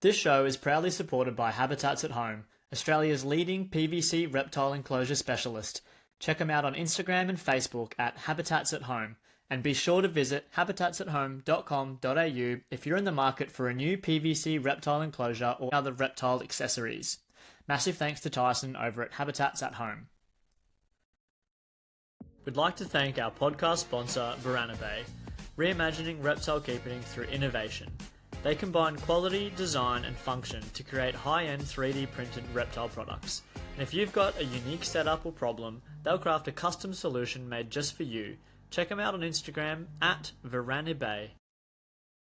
This show is proudly supported by Habitats at Home, Australia's leading PVC reptile enclosure specialist. Check them out on Instagram and Facebook at Habitats at Home, and be sure to visit habitatsathome.com.au if you're in the market for a new PVC reptile enclosure or other reptile accessories. Massive thanks to Tyson over at Habitats at Home. We'd like to thank our podcast sponsor, Bay, reimagining reptile keeping through innovation. They combine quality, design, and function to create high-end 3D printed reptile products. And if you've got a unique setup or problem, they'll craft a custom solution made just for you. Check them out on Instagram at Bay.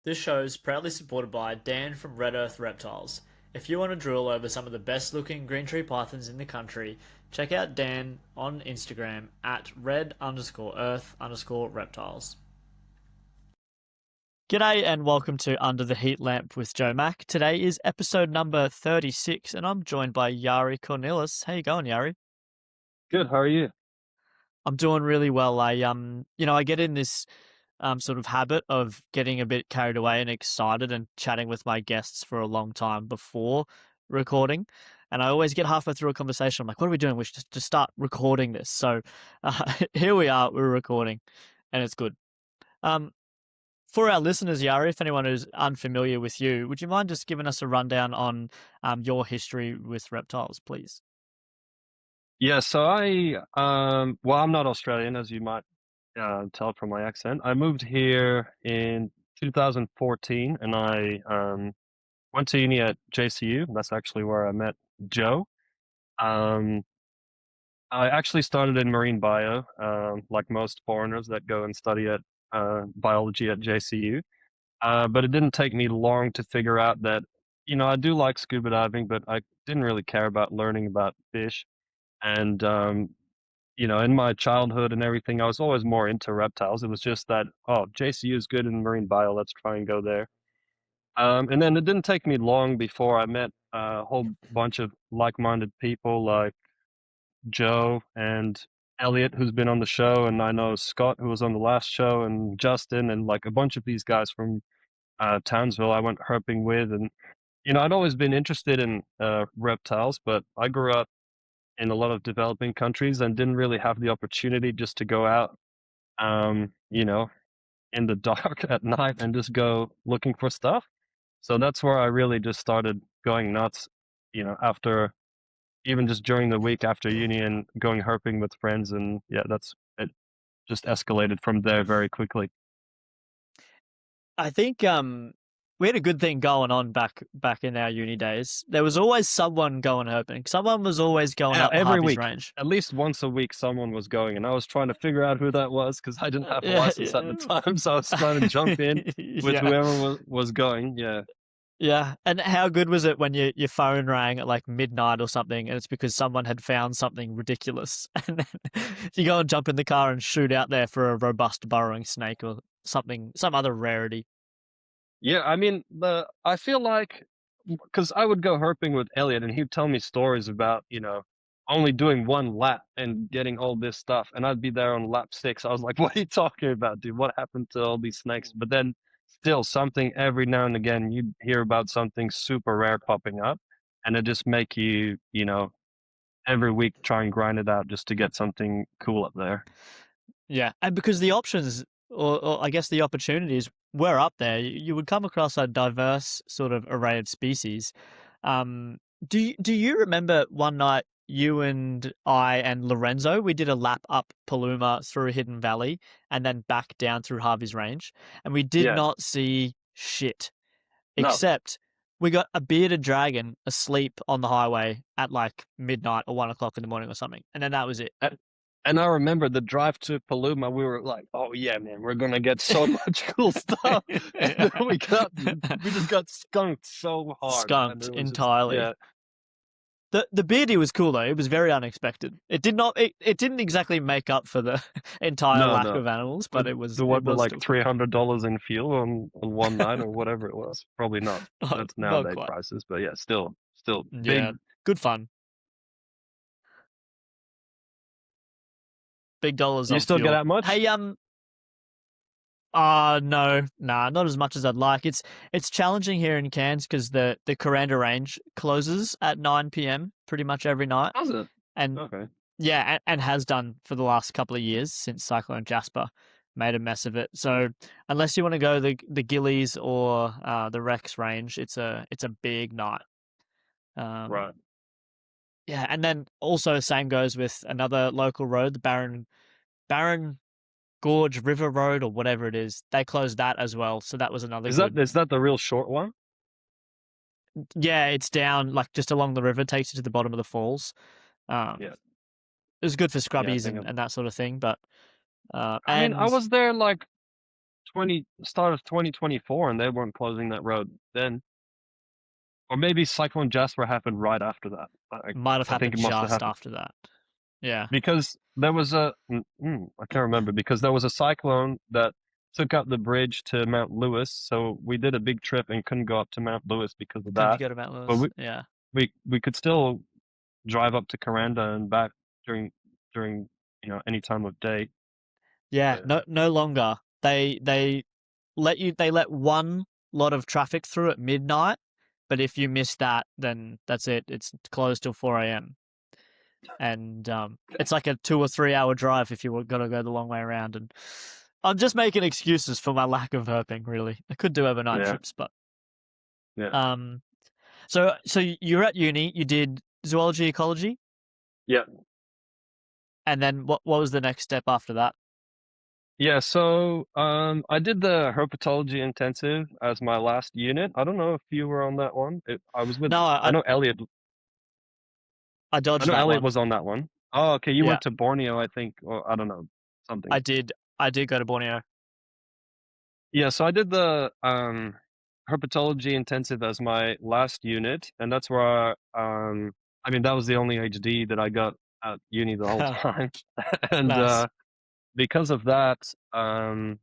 This show is proudly supported by Dan from Red Earth Reptiles. If you want to drool over some of the best looking green tree pythons in the country, check out Dan on Instagram at red_earth_reptiles. G'day and welcome to Under the Heat Lamp with Joe Mack. Today is episode number 36 and I'm joined by Jari Cornelis. How you going, Jari? Good, how are you? I'm doing really well. I get in this sort of habit of getting a bit carried away and excited and chatting with my guests for a long time before recording. And I always get halfway through a conversation. I'm like, what are we doing? We should just start recording this. So here we are, we're recording and it's good. For our listeners, Jari, if anyone who's unfamiliar with you, would you mind just giving us a rundown on your history with reptiles, please? Yeah, so I'm not Australian, as you might tell from my accent. I moved here in 2014, and I went to uni at JCU. That's actually where I met Joe. Um, I actually started in marine bio, like most foreigners that go and study at biology at JCU. But it didn't take me long to figure out that, I do like scuba diving, but I didn't really care about learning about fish. And, in my childhood and everything, I was always more into reptiles. It was just that, oh, JCU is good in marine bio. Let's try and go there. And then it didn't take me long before I met a whole bunch of like-minded people like Joe and Elliot, who's been on the show. And I know Scott, who was on the last show, and Justin, and like a bunch of these guys from Townsville I went herping with. And, I'd always been interested in reptiles, but I grew up in a lot of developing countries and didn't really have the opportunity just to go out, in the dark at night and just go looking for stuff. So that's where I really just started going nuts, after even just during the week after uni and going herping with friends. And yeah, it just escalated from there very quickly. I think we had a good thing going on back in our uni days. There was always someone going herping. Someone was always going up Every Harvey's week, range. at least once a week, someone was going, and I was trying to figure out who that was because I didn't have a Yeah, license at the time, so I was trying to jump in with yeah. whoever was going. Yeah. Yeah, and how good was it when your phone rang at like midnight or something, and it's because someone had found something ridiculous, and then you go and jump in the car and shoot out there for a robust burrowing snake or something, some other rarity. Yeah, I mean, I feel like, because I would go herping with Elliot and he'd tell me stories about, only doing one lap and getting all this stuff. And I'd be there on lap 6. I was like, what are you talking about, dude? What happened to all these snakes? But then still something every now and again, you'd hear about something super rare popping up, and it just make you, every week try and grind it out just to get something cool up there. Yeah, and because the options, or I guess the opportunities, were up there, you would come across a diverse sort of array of species. Do you remember one night you and I and Lorenzo, we did a lap up Paluma through Hidden Valley and then back down through Harvey's Range, and we did Yeah. not see shit No. except we got a bearded dragon asleep on the highway at like midnight or 1 o'clock in the morning or something, and then that was it. And I remember the drive to Paluma, we were like, oh yeah, man, we're going to get so much cool stuff. And then we just got skunked so hard. Skunked entirely. Yeah. The beardy was cool though. It was very unexpected. It didn't exactly make up for the entire lack of animals, but it was. The one with like still $300 in fuel on one night or whatever it was. Probably not. That's nowadays prices, but yeah, still yeah, big. Good fun. Big dollars. You on still fuel. get out much? Hey, No, nah, not as much as I'd like. It's challenging here in Cairns because the Kuranda Range closes at 9 p.m. pretty much every night, How's it? and Okay. yeah, and has done for the last couple of years since Cyclone Jasper made a mess of it. So unless you want to go the Gillies or the Rex Range, it's a big night. Um, Right. yeah, and then also same goes with another local road, the Barron Gorge River Road or whatever it is. They closed that as well, so that was another good. Is that the real short one? Yeah, it's down like just along the river, takes you to the bottom of the falls. Um, Yeah. it was good for Yeah, I scrubbies think and that sort of thing, but I mean, I and was there like 20 start of 2024 and they weren't closing that road then. Or maybe Cyclone Jasper happened right after that. might have I think happened it must have just happened after that. Yeah, because there was I can't remember because there was a cyclone that took out the bridge to Mount Lewis. So we did a big trip and couldn't go up to Mount Lewis because of couldn't that. go to Mount But Lewis. Yeah, we could still drive up to Coranda and back during any time of day. yeah. But No longer. They let one lot of traffic through at midnight, but if you miss that, then that's it. It's closed till 4 a.m. And it's like a 2 or 3 hour drive if you were gonna go the long way around. And I'm just making excuses for my lack of herping. Really, I could do overnight yeah, trips, but yeah, um. So you're at uni. You did zoology, ecology, yeah. and then what was the next step after that? Yeah, so I did the herpetology intensive as my last unit. I don't know if you were on that one. I was with No, I know Elliot I I dodged know that Elliot one. was on that one. Oh, okay, you Yeah, went to Borneo, I think, or I don't know, something. I did go to Borneo. Yeah, so I did the herpetology intensive as my last unit, and that's where I mean that was the only HD that I got at uni the whole time. And Nice. because of that, um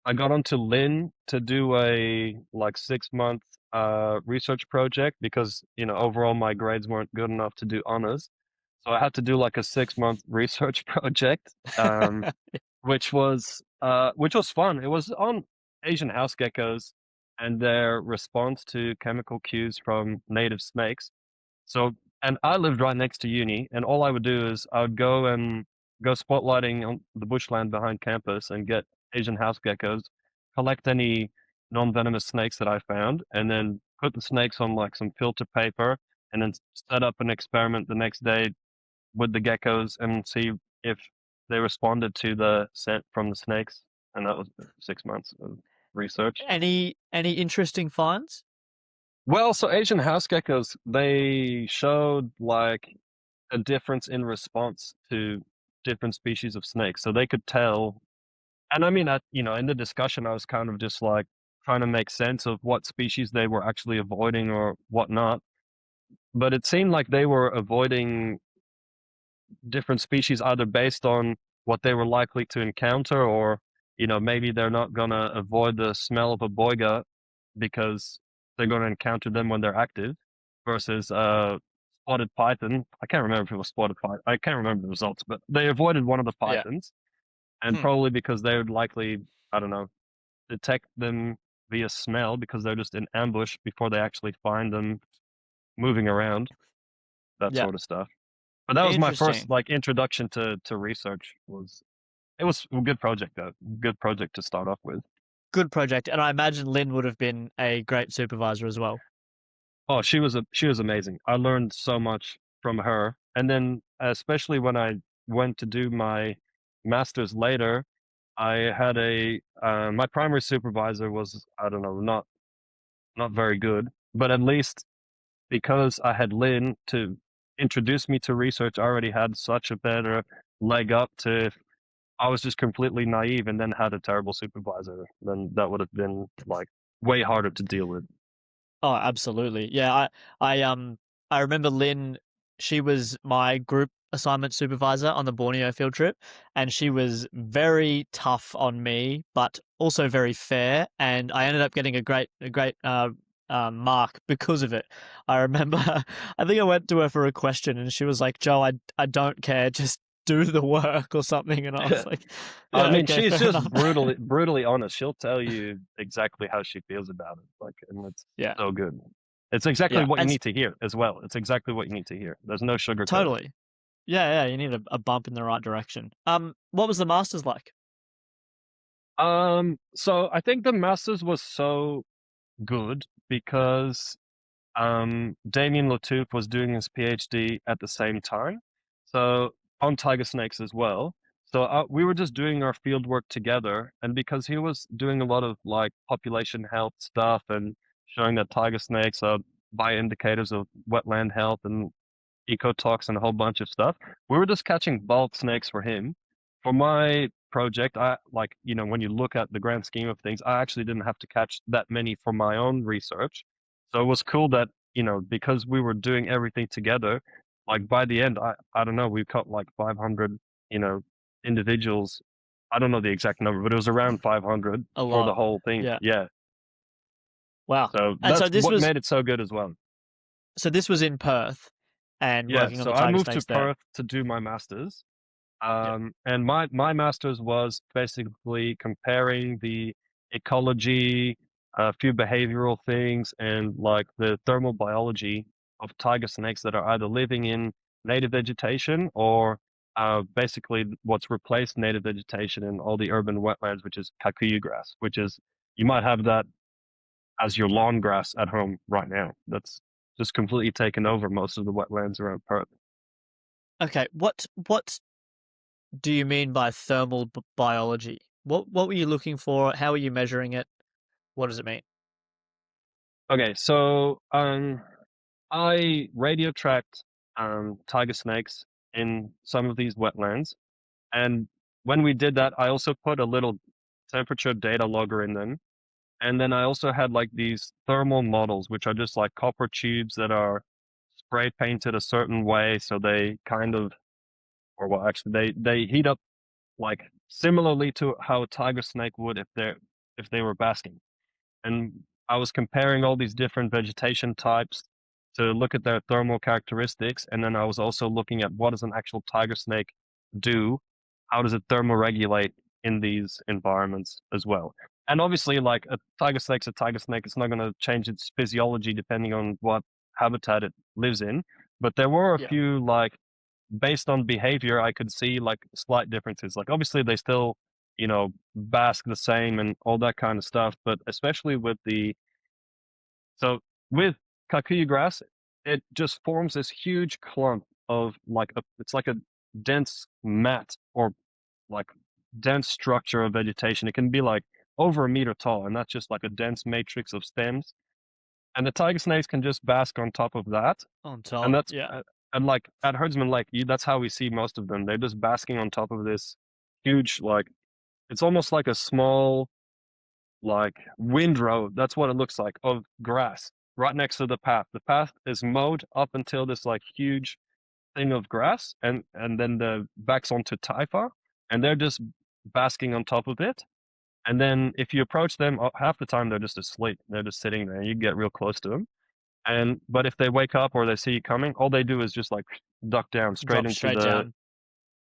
I got onto Lynn to do a like 6 month research project because overall my grades weren't good enough to do honors. So I had to do like a 6 month research project, which was fun. It was on Asian house geckos and their response to chemical cues from native snakes. So, and I lived right next to uni, and all I would do is I would go spotlighting on the bushland behind campus and get Asian house geckos, collect any non-venomous snakes that I found, and then put the snakes on like some filter paper, and then set up an experiment the next day with the geckos and see if they responded to the scent from the snakes. And that was 6 months of research. Any interesting finds? Well, so Asian house geckos, they showed like a difference in response to different species of snakes. So they could tell. And I mean, in the discussion, I was kind of just like trying to make sense of what species they were actually avoiding or whatnot. But it seemed like they were avoiding different species either based on what they were likely to encounter or, maybe they're not going to avoid the smell of a boiga because they're going to encounter them when they're active versus spotted python. I can't remember if it was spotted python. I can't remember the results, but they avoided one of the Yeah. pythons and Hmm. probably because they would likely, I don't know, detect them via smell because they're just in ambush before they actually find them moving around, that Yeah. sort of stuff. But that was my first Interesting. like introduction to research. It was a good project though. Good project to start off with. Good project, and I imagine Lynn would have been a great supervisor as well. Oh, she was amazing. I learned so much from her. And then especially when I went to do my master's later, I had a my primary supervisor was, I don't know, not very good, but at least because I had Lynn to introduce me to research, I already had such a better leg up to if I was just completely naive and then had a terrible supervisor, then that would have been like way harder to deal with. Oh, absolutely. Yeah, I remember Lynn, she was my group assignment supervisor on the Borneo field trip, and she was very tough on me, but also very fair, and I ended up getting a great mark because of it. I remember I think I went to her for a question and she was like, "Joe, I don't care, do the work or something. And I was like, I yeah, mean, okay, she's fair just enough. brutally honest. She'll tell you exactly how she feels about it. Like, and it's Yeah, so good. It's exactly yeah, what you and need to hear as well. It's exactly what you need to hear. There's no sugarcoating. totally. Yeah, yeah, you need a bump in the right direction. What was the masters like? So I think the Masters was so good because Damien Latouf was doing his PhD at the same time, so on tiger snakes as well. So we were just doing our field work together, and because he was doing a lot of like population health stuff and showing that tiger snakes are by indicators of wetland health and ecotox and a whole bunch of stuff. We were just catching bulk snakes for him. For my project, I like, when you look at the grand scheme of things, I actually didn't have to catch that many for my own research. So it was cool that, because we were doing everything together, like by the end, I don't know, we caught like 500, individuals. I don't know the exact number, but it was around 500 A for the lot. whole thing. Yeah. Yeah. Wow. So And that's what made it so good as well. so this was in Perth and Yeah. working on So the I tiger moved to snakes there. Perth to do my master's. Yeah. And my master's was basically comparing the ecology, a few behavioral things, and like the thermal biology of tiger snakes that are either living in native vegetation or basically what's replaced native vegetation in all the urban wetlands, which is kikuyu grass, which is you might have that as your lawn grass at home right now. That's just completely taken over most of the wetlands around Perth. Okay. What do you mean by thermal biology? What were you looking for? How are you measuring it? What does it mean? Okay, so I radio tracked tiger snakes in some of these wetlands, and when we did that, I also put a little temperature data logger in them, and then I also had like these thermal models, which are just like copper tubes that are spray painted a certain way, so they kind of, or well, actually, they heat up like similarly to how a tiger snake would if they were basking. And I was comparing all these different vegetation types to look at their thermal characteristics, and then I was also looking at what does an actual tiger snake do? How does it thermoregulate in these environments as well? And obviously, like a tiger snake's a tiger snake, it's not going to change its physiology depending on what habitat it lives in. But there were a Yeah. few like based on behavior, I could see like slight differences. Like obviously they still, bask the same and all that kind of stuff, but especially with kikuyu grass, it just forms this huge clump of it's like a dense mat or like dense structure of vegetation. It can be like over a meter tall, and that's just like a dense matrix of stems. And the tiger snakes can just bask on top of that, On and top. that's Yeah. and like at Herdsman Lake, that's how we see most of them. They're just basking on top of this huge, like it's almost like a small like windrow. That's what it looks like of grass right next to the path. The path is mowed up until this like huge thing of grass, and then the backs onto taifa, and they're just basking on top of it. And then if you approach them, half the time they're just asleep. They're just sitting there. You get real close to them. But if they wake up or they see you coming, all they do is just like duck down straight Drop into straight the, down.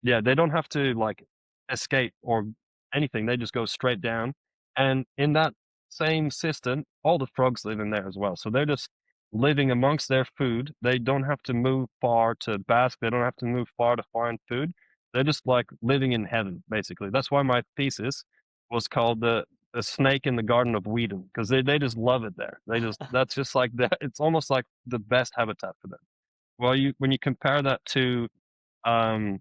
yeah, they don't have to like escape or anything. They just go straight down. And in that same system, all the frogs live in there as well. So they're just living amongst their food. They don't have to move far to bask. They don't have to move far to find food. They're just like living in heaven, basically. That's why my thesis was called the snake in the Garden of Eden, because they just love it there. That's just like it's almost like the best habitat for them. Well, when you compare that to um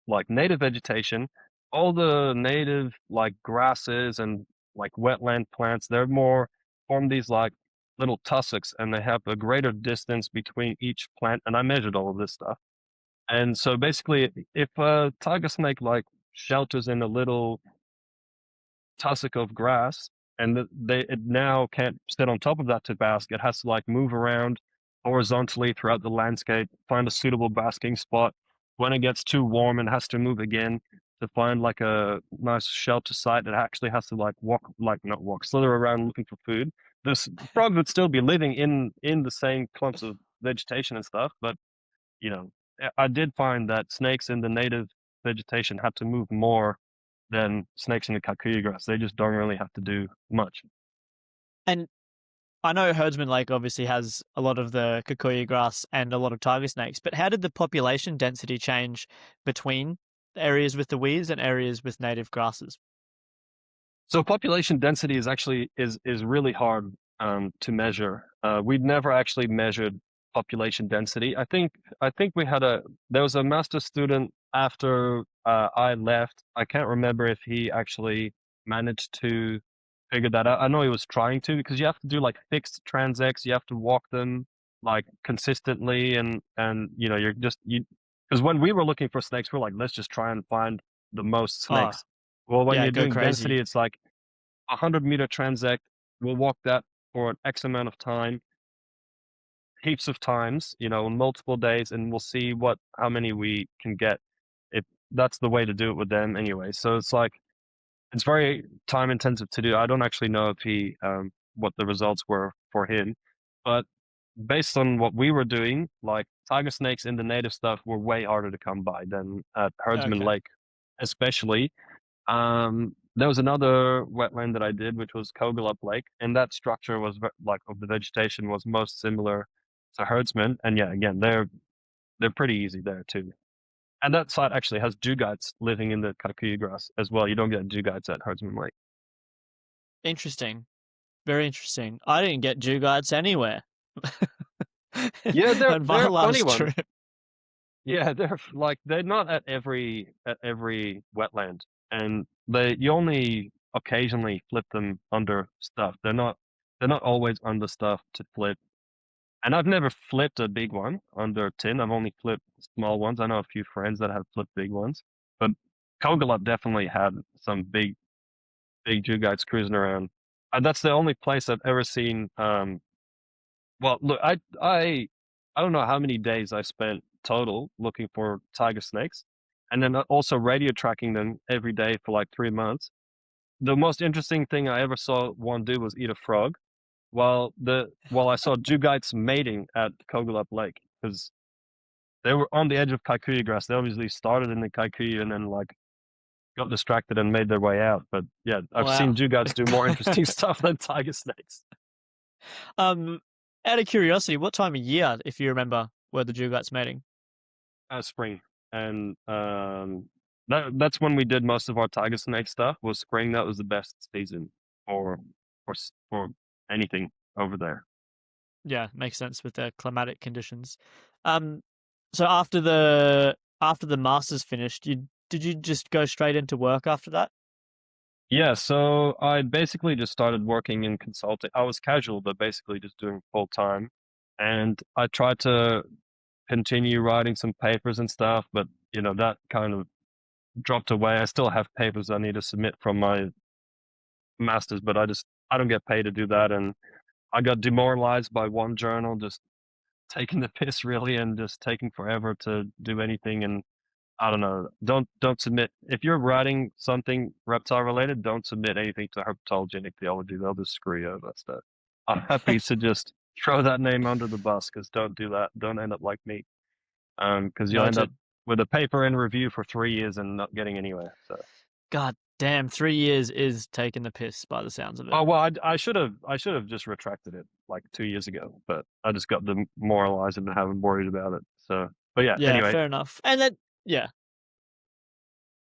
like native vegetation, all the native like grasses and like wetland plants, they're more form these like little tussocks, and they have a greater distance between each plant. And I measured all of this stuff. And so basically, if a tiger snake like shelters in a little tussock of grass, and it now can't sit on top of that to bask. It has to like move around horizontally throughout the landscape, find a suitable basking spot. When it gets too warm, it has to move again to find like a nice shelter site. It actually has to like walk, like not walk, slither around looking for food. This frog would still be living in the same clumps of vegetation and stuff, but I did find that snakes in the native vegetation have to move more than snakes in the kikuyu grass. They just don't really have to do much. And I know Herdsman Lake obviously has a lot of the kikuyu grass and a lot of tiger snakes, but how did the population density change between areas with the weeds and areas with native grasses? So population density is actually is really hard to measure. We'd never actually measured population density. I think there was a master student after I left. I can't remember if he actually managed to figure that out. I know he was trying to because you have to do like fixed transects. You have to walk them like consistently and you're just you because when we were looking for snakes, we're like, let's just try and find the most Oh, snakes. Well, when yeah, you're go doing density, crazy. it's like 100-meter transect. We'll walk that for an X amount of time, heaps of times, multiple days, and we'll see how many we can get. If that's the way to do it with them anyway. So it's like it's very time intensive to do. I don't actually know if what the results were for him, but based on what we were doing, like tiger snakes in the native stuff were way harder to come by than at Herdsman Okay. Lake, especially. There was another wetland that I did, which was Kogalup Lake, and that structure was like of the vegetation was most similar to Herdsman. And yeah, again, they're pretty easy there too. And that site actually has dugites living in the kikuyu grass as well. You don't get dugites at Herdsman Lake. Interesting. Very interesting. I didn't get Jew guides anywhere Yeah, they're on my they're a funny last one. trip. Yeah, they're not at every wetland, and you only occasionally flip them under stuff. They're not always under stuff to flip. And I've never flipped a big one under tin. I've only flipped small ones. I know a few friends that have flipped big ones, but Kogalub definitely had some big Jugites cruising around. And that's the only place I've ever seen. Well, look, I don't know how many days I spent total looking for tiger snakes, and then also radio tracking them every day for like 3 months. The most interesting thing I ever saw one do was eat a frog, while I saw Jugites mating at Kogalup Lake because they were on the edge of kikuyu grass. They obviously started in the kikuyu and then like got distracted and made their way out. But yeah, I've seen Wow. Jugites do more interesting stuff than tiger snakes. um, Out of curiosity, what time of year, if you remember, were the Jew guides mating? Spring, and that's when we did most of our tiger snake stuff. Was spring. That was the best season for for anything over there. Yeah, makes sense with the climatic conditions. Um, so after the masters finished, did you just go straight into work after that? Yeah, so I basically just started working in consulting. I was casual, but basically just doing full time. And I tried to continue writing some papers and stuff, but that kind of dropped away. I still have papers I need to submit from my masters, but I don't get paid to do that. And I got demoralized by one journal just taking the piss really and just taking forever to do anything. And I don't know. Don't submit if you're writing something reptile related. Don't submit anything to herpetology and ichthyology. They'll just screw you over. That's that. I'm happy to just throw that name under the bus because don't do that. Don't end up like me. Because you'll end up Noted. with a paper in review for 3 years and not getting anywhere. So. God damn, 3 years is taking the piss by the sounds of it. Oh well, I should have just retracted it like 2 years ago, but I just got demoralized and haven't worried about it. So, but yeah. Yeah, Anyway, fair enough. And then, yeah,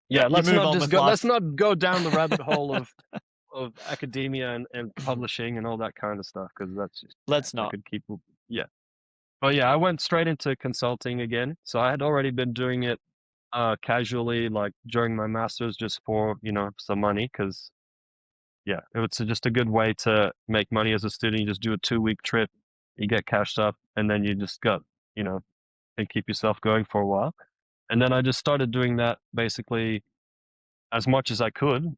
yeah. you Let's move not on just with go. Let's life. not go down the rabbit hole of academia and publishing and all that kind of stuff because that's just yeah. Let's I not. could keep yeah. But yeah, I went straight into consulting again. So I had already been doing it casually, like during my masters, just for some money because yeah, it's just a good way to make money as a student. You just do a 2-week trip, you get cashed up, and then you just got, and keep yourself going for a while. And then I just started doing that basically as much as I could,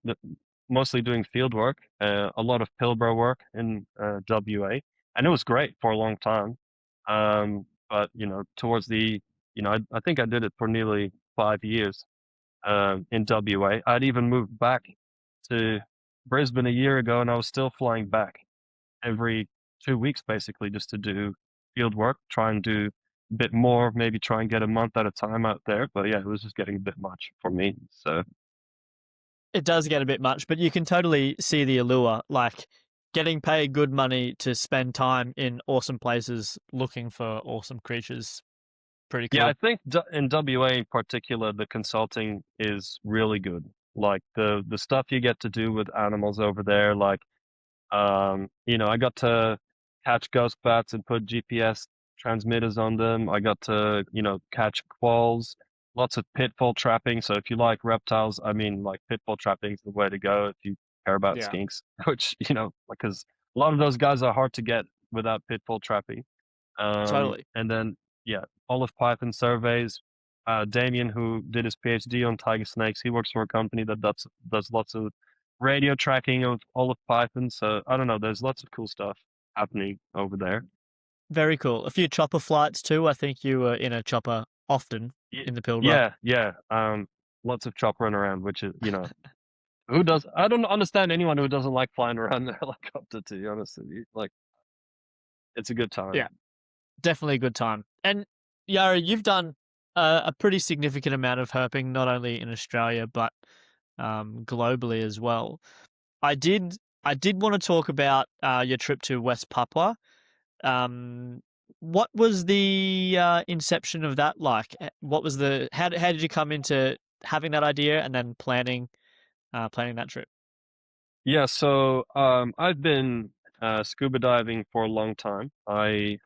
mostly doing field work, a lot of Pilbara work in WA, and it was great for a long time. But towards I think I did it for nearly 5 years in WA. I'd even moved back to Brisbane a year ago, and I was still flying back every 2 weeks, basically, just to do field work, try and do bit more, maybe try and get a month at a time out there. But yeah, it was just getting a bit much for me. So It does get a bit much, but you can totally see the allure. Like getting paid good money to spend time in awesome places looking for awesome creatures. Pretty yeah, I cool. think in WA in particular, the consulting is really good. Like the stuff you get to do with animals over there, like I got to catch ghost bats and put GPS transmitters on them. I got to, catch quolls, lots of pitfall trapping. So if you like reptiles, I mean, like pitfall trapping is the way to go if you care about Yeah, skinks, which, because a lot of those guys are hard to get without pitfall trapping. totally. And then, yeah, olive python surveys. Damien, who did his PhD on tiger snakes, he works for a company that does lots of radio tracking of olive pythons. So I don't know, there's lots of cool stuff happening over there. Very cool. A few chopper flights too. I think you were in a chopper often Y- in the Pilbara. Yeah, yeah. Lots of choppering around, which is, who does? I don't understand anyone who doesn't like flying around the helicopter. To be honest with you, like it's a good time. Yeah, definitely a good time. And Yara, you've done a pretty significant amount of herping, not only in Australia but globally as well. I did. I did want to talk about your trip to West Papua. Um, what was the inception of that like? What was the how did you come into having that idea and then planning that trip? Yeah, so I've been scuba diving for a long time. I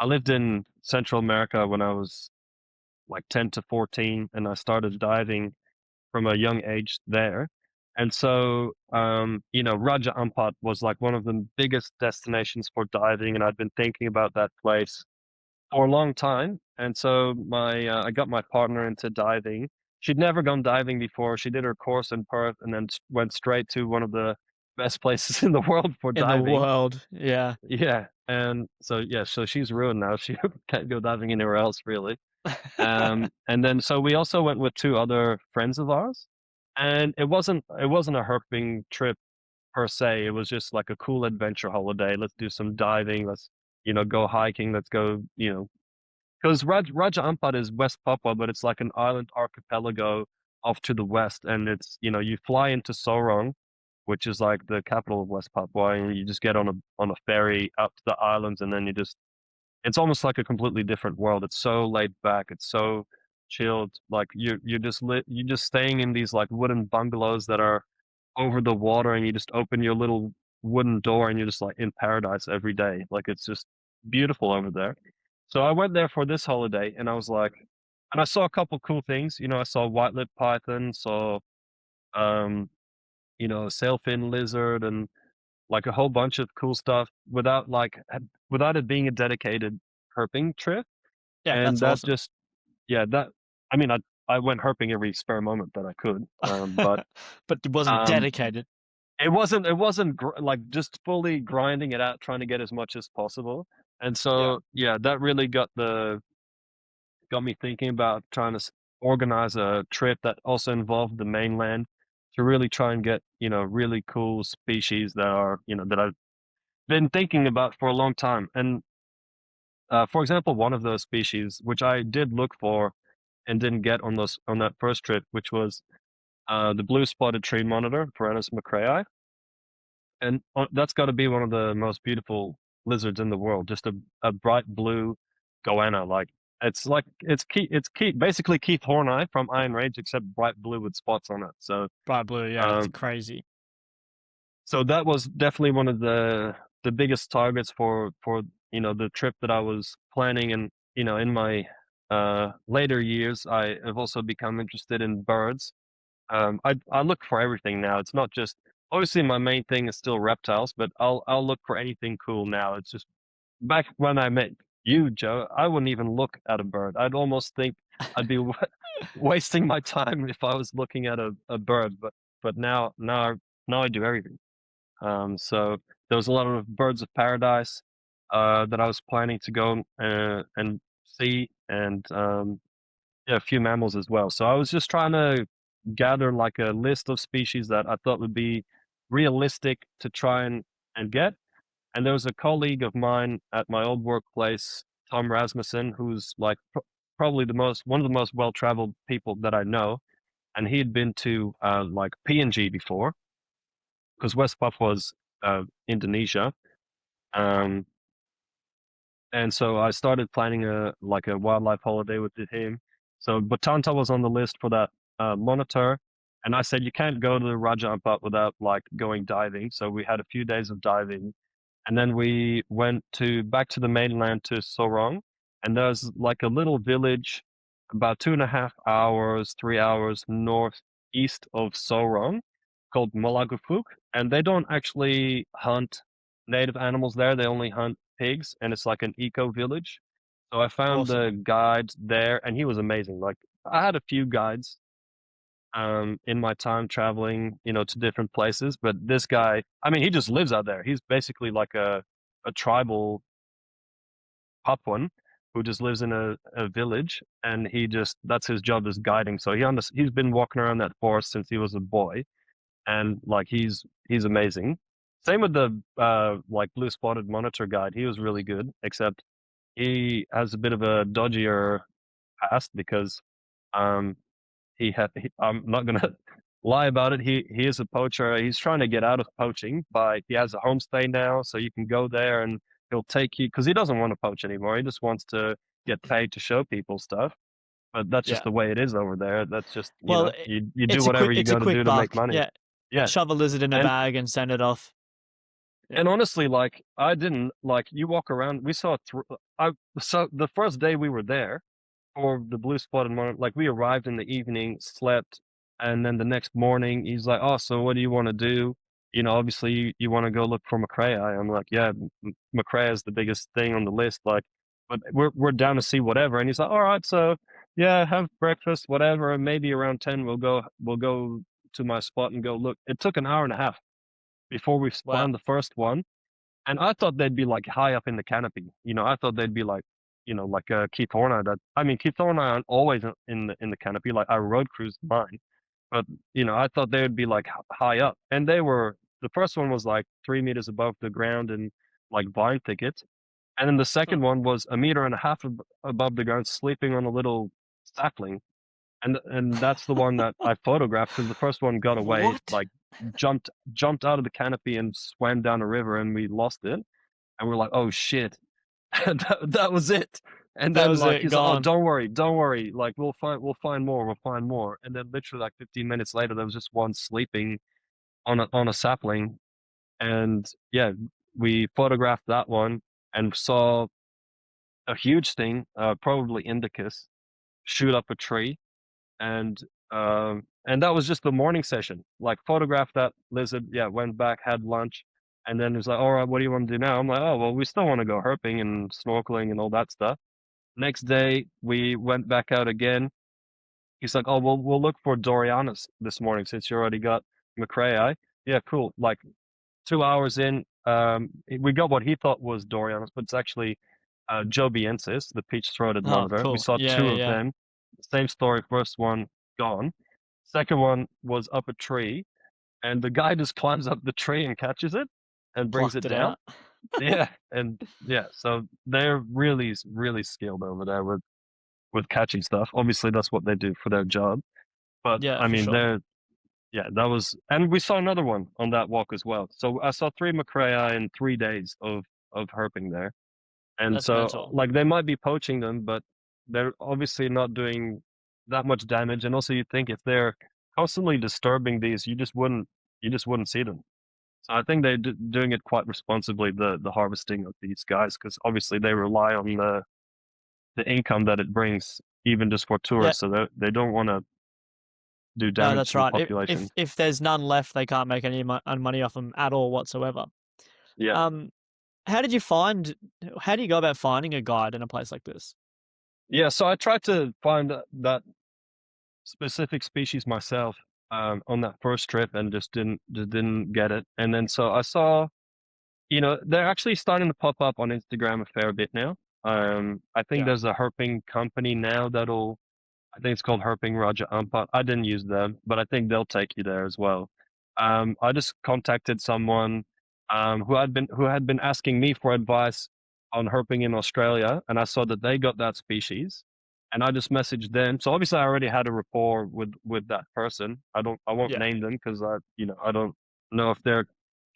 lived in Central America when I was like 10 to 14, and I started diving from a young age there. And so, Raja Ampat was like one of the biggest destinations for diving, and I'd been thinking about that place for a long time. And so I got my partner into diving. She'd never gone diving before. She did her course in Perth and then went straight to one of the best places in the world for In the diving. world, yeah. Yeah. And so yeah, so she's ruined now. She can't go diving anywhere else really. And then so we also went with two other friends of ours. And it wasn't a herping trip per se. It was just like a cool adventure holiday. Let's do some diving. Let's, go hiking. Let's go, because Raja Ampat is West Papua, but it's like an island archipelago off to the west, and it's you fly into Sorong, which is like the capital of West Papua, and you just get on a ferry up to the islands, and then it's almost like a completely different world. It's so laid back, it's so chilled. Like you're just staying in these like wooden bungalows that are over the water, and you just open your little wooden door, and you're just like in paradise every day. Like it's just beautiful over there. So I went there for this holiday, and I was like, and I saw a couple cool things. I saw white-lipped python, saw um, sailfin lizard, and like a whole bunch of cool stuff without it being a dedicated herping trip. Yeah, And that's that awesome. just, yeah, I mean, I went herping every spare moment that I could. But But it wasn't um, dedicated. it wasn't like just fully grinding it out, trying to get as much as possible. And Yeah. so, yeah, that really got me thinking about trying to organize a trip that also involved the mainland to really try and get, really cool species that I've been thinking about for a long time. And for example, one of those species, which I did look for and didn't get on that first trip, which was the blue spotted tree monitor, Perennis macraei. And that's got to be one of the most beautiful lizards in the world. Just a bright blue goanna, it's basically Keith Horneye from Iron Rage, except bright blue with spots on it. So Bright blue, yeah, it's um, crazy. so that was definitely one of the biggest targets for the trip that I was planning. And in my later years, I have also become interested in birds. I look for everything now. It's not just obviously my main thing is still reptiles, but I'll look for anything cool now. It's just back when I met you, Joe, I wouldn't even look at a bird. I'd almost think I'd be wasting my time if I was looking at a bird. But now I do everything. So there was a lot of birds of paradise that I was planning to go and see, and yeah, a few mammals as well. So I was just trying to gather like a list of species that I thought would be realistic to try and get. And there was a colleague of mine at my old workplace, Tom Rasmussen, who's like probably one of the most well-traveled people that I know, and he'd been to like PNG before, because West Papua was Indonesia. Um, and so I started planning a wildlife holiday with him. So Batanta was on the list for that monitor, and I said you can't go to the Raja Ampat without like going diving. So we had a few days of diving, and then we went to back to the mainland to Sorong, and there's like a little village about 2.5 hours, 3 hours northeast of Sorong called Molagufuk, and they don't actually hunt native animals there. They only hunt pigs, and it's like an eco village. So I found Awesome. the guide there, and he was amazing. Like I had a few guides in my time traveling, to different places, but this guy, I mean, he just lives out there. He's basically like a tribal Papuan who just lives in a village, and that's his job is guiding. So he's been walking around that forest since he was a boy, and like he's amazing. Same with the like blue spotted monitor guide. He was really good, except he has a bit of a dodgier past because um I'm not gonna lie about it. He is a poacher. He's trying to get out of poaching, but he has a homestay now, so you can go there and he'll take you because he doesn't want to poach anymore. He just wants to get paid to show people stuff. But that's just Yeah. the way it is over there. That's just, Well, you do whatever you it's a got to quick do to make buck. money. Yeah. Yeah. Shove a lizard in a And bag and send it off. Yeah. and honestly, like I didn't like you walk around. We saw I so the first day we were there for the blue spotted monitor, like we arrived in the evening, slept, and then the next morning he's like, "Oh, so what do you want to do? Obviously you want to go look for Macrae." I'm like, "Yeah, Macrae is the biggest thing on the list, like, but we're down to see whatever." And he's like, "All right, so yeah, have breakfast, whatever, and maybe around 10 we'll go to my spot and go look." It took an hour and a half before we Wow. found the first one, and I thought they'd be like high up in the canopy. I thought they'd be like, like Keith Horner. I mean, Keith Horner aren't always in the canopy. Like I road cruised mine, but I thought they would be like high up, and they were. The first one was like 3 meters above the ground and like vine thicket, and then the Huh. second one was a meter and a half above the ground, sleeping on a little sapling. And that's the one that I photographed because the first one got away, What? like jumped out of the canopy and swam down a river, and we lost it. And we're like, oh shit, that was it. And That then was like it. he's like, oh, Gone. don't worry, like we'll find more, we'll find more. And then literally like 15 minutes later, there was just one sleeping on a sapling, and yeah, we photographed that one and saw a huge thing, probably Indicus, shoot up a tree, and that was just the morning session. Like photographed that lizard, yeah, went back, had lunch, and then it was like, all right, what do you want to do now? I'm like, oh well, we still want to go herping and snorkeling and all that stuff. Next day we went back out again. He's like, oh, we'll look for Dorianus this morning since you already got Macrae. Yeah, cool. Like 2 hours in, we got what he thought was Dorianus, but it's actually Jobiensis, the peach-throated Oh, monitor. We cool. saw Yeah, two yeah, of yeah. them. Same story. First one gone. Second one was up a tree, and the guy just climbs up the tree and catches it and brings Plucked it it down. out. Yeah, and yeah, so they're really, really skilled over there with catching stuff. Obviously, that's what they do for their job. But Yeah, I for mean, sure. yeah, that was, and we saw another one on that walk as well. So I saw three Macrae in 3 days of herping there. And That's so, mental. like, they might be poaching them, but they're obviously not doing that much damage. And also, you think if they're constantly disturbing these, you just wouldn't see them. So I think they're doing it quite responsibly, the harvesting of these guys, because obviously they rely on the income that it brings, even just for Yeah. tourists. So they don't want to do No, damage that's to the right. population. If there's none left, they can't make any money off them at all whatsoever. Yeah. Um, how did you find? How do you go about finding a guide in a place like this? Yeah, so I tried to find that specific species myself on that first trip and just didn't get it. And then so I saw, they're actually starting to pop up on Instagram a fair bit now. I think Yeah. there's a herping company now I think it's called Herping Raja Ampat. I didn't use them, but I think they'll take you there as well. I just contacted someone who had been asking me for advice on herping in Australia, and I saw that they got that species, and I just messaged them. So obviously, I already had a rapport with that person. I won't Yeah, name them because I don't know if they're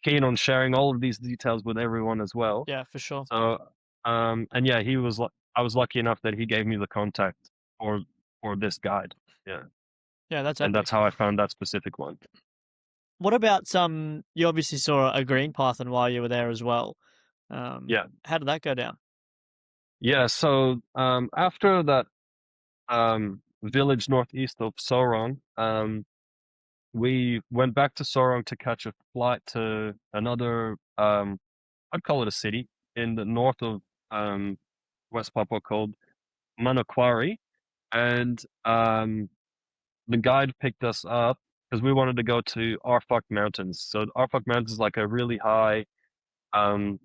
keen on sharing all of these details with everyone as well. yeah, for sure. So, and yeah, I was lucky enough that he gave me the contact for for this guide. Yeah, Yeah, that's and that's epic. how I found that specific one. What about you obviously saw a green python while you were there as well. Yeah, How did that go down? yeah. So, after that, village northeast of Sorong, we went back to Sorong to catch a flight to another, I'd call it a city in the north of um, West Papua called Manokwari, and the guide picked us up because we wanted to go to Arfak Mountains. So Arfak Mountains is like a really high um,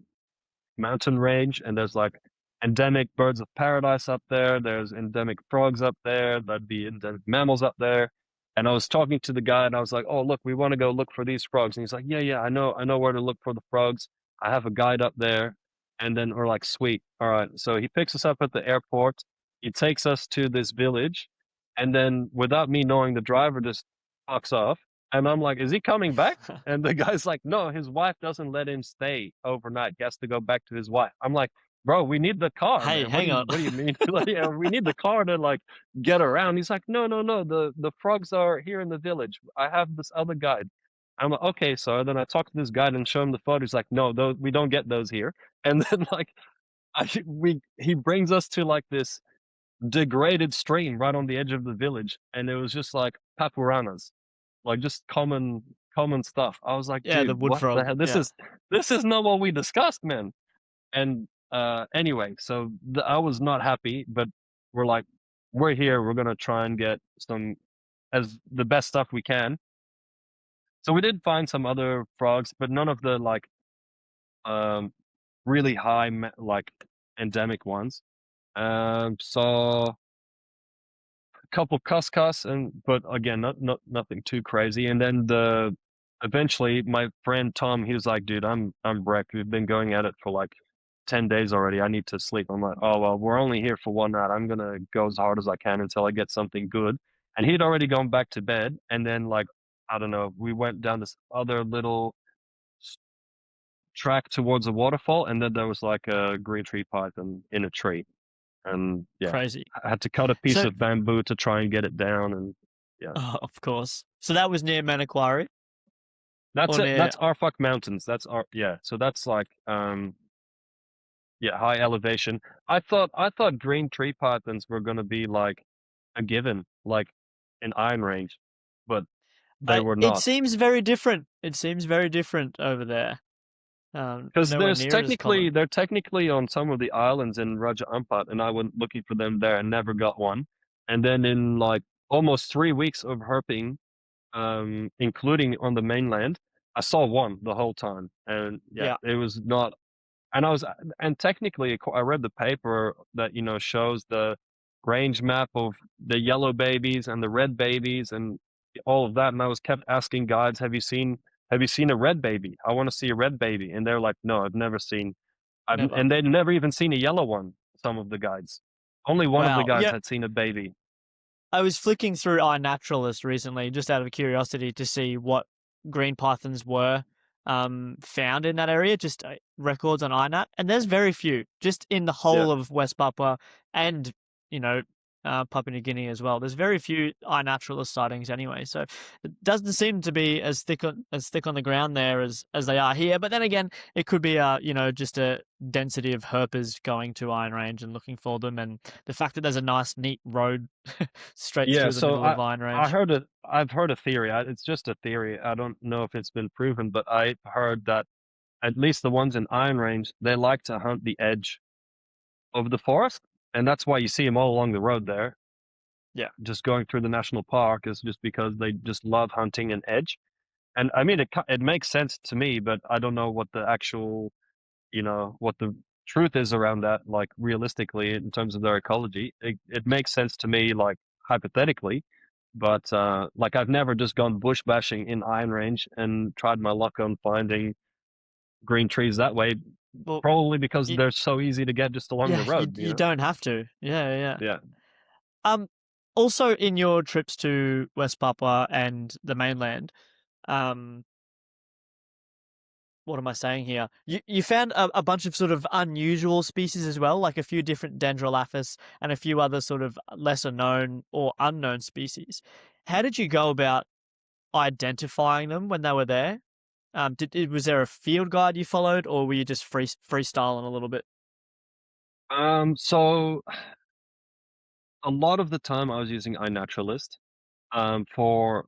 mountain range, and there's like endemic birds of paradise up there. There's endemic frogs up there. There'd be endemic mammals up there. And I was talking to the guy, and I was like, "Oh, look, we want to go look for these frogs." And he's like, "Yeah, yeah, I know where to look for the frogs. I have a guide up there." And then we're like, "Sweet, all right." So he picks us up at the airport. He takes us to this village, and then without me knowing, the driver just fucks off. And I'm like, "Is he coming back?" And the guy's like, no, his wife doesn't let him stay overnight. He has to go back to his wife. I'm like, bro, we need the car, Hey, man. hang on. What do you mean? Like, yeah, we need the car to like get around. He's like, no, no, no. The frogs are here in the village. I have this other guide. I'm like, okay, so then I talk to this guide and show him the photo. He's like, no, those we don't get those here. And then like he brings us to like this degraded stream right on the edge of the village, and it was just like papuanas, like just common stuff. I was like, Yeah, the dude, wood what the frog. hell? Yeah. This is not what we discussed, man. And anyway, so I was not happy, but we're like, we're here. We're gonna try and get some as the best stuff we can. So we did find some other frogs, but none of the like um really high like endemic ones. So couple cuscus and but again not nothing too crazy. And then the eventually my friend Tom, he was like, dude, I'm wrecked. We've been going at it for like 10 days already. I need to sleep. I'm like, oh well, we're only here for one night. I'm gonna go as hard as I can until I get something good. And he'd already gone back to bed, and then like I don't know, we went down this other little s- track towards a waterfall, and then there was like a green tree python in a tree. And yeah, Crazy. I had to cut a piece So, of bamboo to try and get it down. And yeah, oh, of course. So that was near Manokwari that's or it. near. That's Arfak Mountains. That's our yeah. So that's like yeah, high elevation. I thought green tree pythons were gonna be like a given, like in Iron Range, but they were It not. seems very different. It seems very different over there. Because Nowhere near as common. they're technically on some of the islands in Raja Ampat, and I went looking for them there and never got one. And then in like almost 3 weeks of herping, including on the mainland, I saw one the whole time. And yeah, Yeah, it was not. And I was, and technically, I read the paper that shows the range map of the yellow babies and the red babies and all of that. And I was kept asking guides, have you seen a red baby? I want to see a red baby. And they're like, no, I've never seen. never. And they'd never even seen a yellow one. Some of the guides, only one of the Wow. guides Yeah, had seen a baby. I was flicking through iNaturalist recently, just out of curiosity, to see what green pythons were found in that area, just records on iNat, and there's very few, just in the Yeah. whole of West Papua and you know Papua New Guinea as well. There's very few iNaturalist sightings anyway, so it doesn't seem to be as thick on the ground there as they are here. But then again, it could be just a density of herpers going to Iron Range and looking for them, and the fact that there's a nice neat road straight Yeah, through the so middle of Iron I Range. heard it. I've heard a theory. It's just a theory. I don't know if it's been proven, but I heard that at least the ones in Iron Range, they like to hunt the edge of the forest, and that's why you see them all along the road there. Yeah, Just going through the national park is just because they just love hunting an edge. And I mean, it makes sense to me, but I don't know what the actual, what the truth is around that, like realistically in terms of their ecology. It makes sense to me, like hypothetically, but like I've never just gone bush bashing in Iron Range and tried my luck on finding green trees that way. Well, Probably because you, they're so easy to get just along yeah, the road, you you know? don't have to. Yeah, yeah. Yeah. Um, Also in your trips to West Papua and the mainland, um, what am I saying here? You found a bunch of sort of unusual species as well, like a few different Dendrolaphus and a few other sort of lesser known or unknown species. How did you go about identifying them when they were there? Was there a field guide you followed, or were you just freestyling a little bit? So a lot of the time I was using iNaturalist for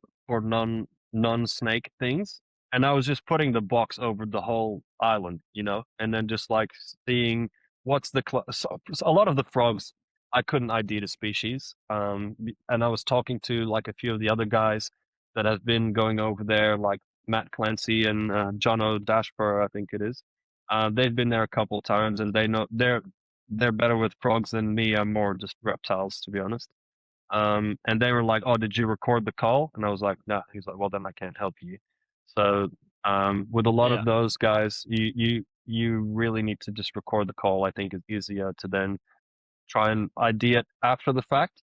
non-snake things, and I was just putting the box over the whole island, you know, and then just like seeing what's the so a lot of the frogs I couldn't ID the species, and I was talking to like a few of the other guys that have been going over there, like Matt Clancy and John O'Dashper, I think it is. They've been there a couple of times, and they know they're better with frogs than me. I'm more just reptiles, to be honest. And they were like, "Oh, did you record the call?" And I was like, "No." He's like, "Well, then I can't help you." So, with a lot of Yeah, those guys, you really need to just record the call. I think it's easier to then try and ID it after the fact.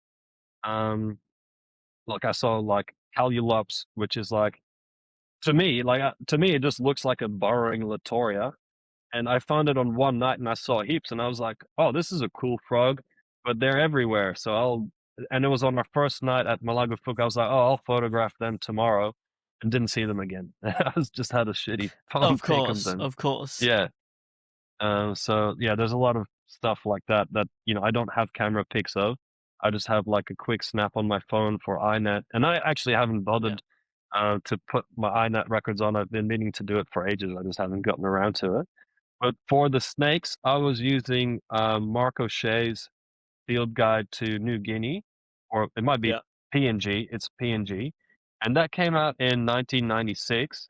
Um, like I saw like Calulops, which is like to me, it just looks like a burrowing Latoria, and I found it on one night and I saw heaps and I was like, oh, this is a cool frog, but they're everywhere. And it was on our first night at Malagufuk. I was like, oh, I'll photograph them tomorrow and didn't see them again. I was just had a shitty phone of pick of course, them. of course. Yeah. So yeah, there's a lot of stuff like that I don't have camera pics of. I just have like a quick snap on my phone for iNet. And I actually haven't Yeah, bothered to put my iNet records on. I've been meaning to do it for ages. I just haven't gotten around to it. But for the snakes, I was using Mark O'Shea's Field Guide to New Guinea, or it might be yeah. PNG. It's PNG, and that came out in 1996.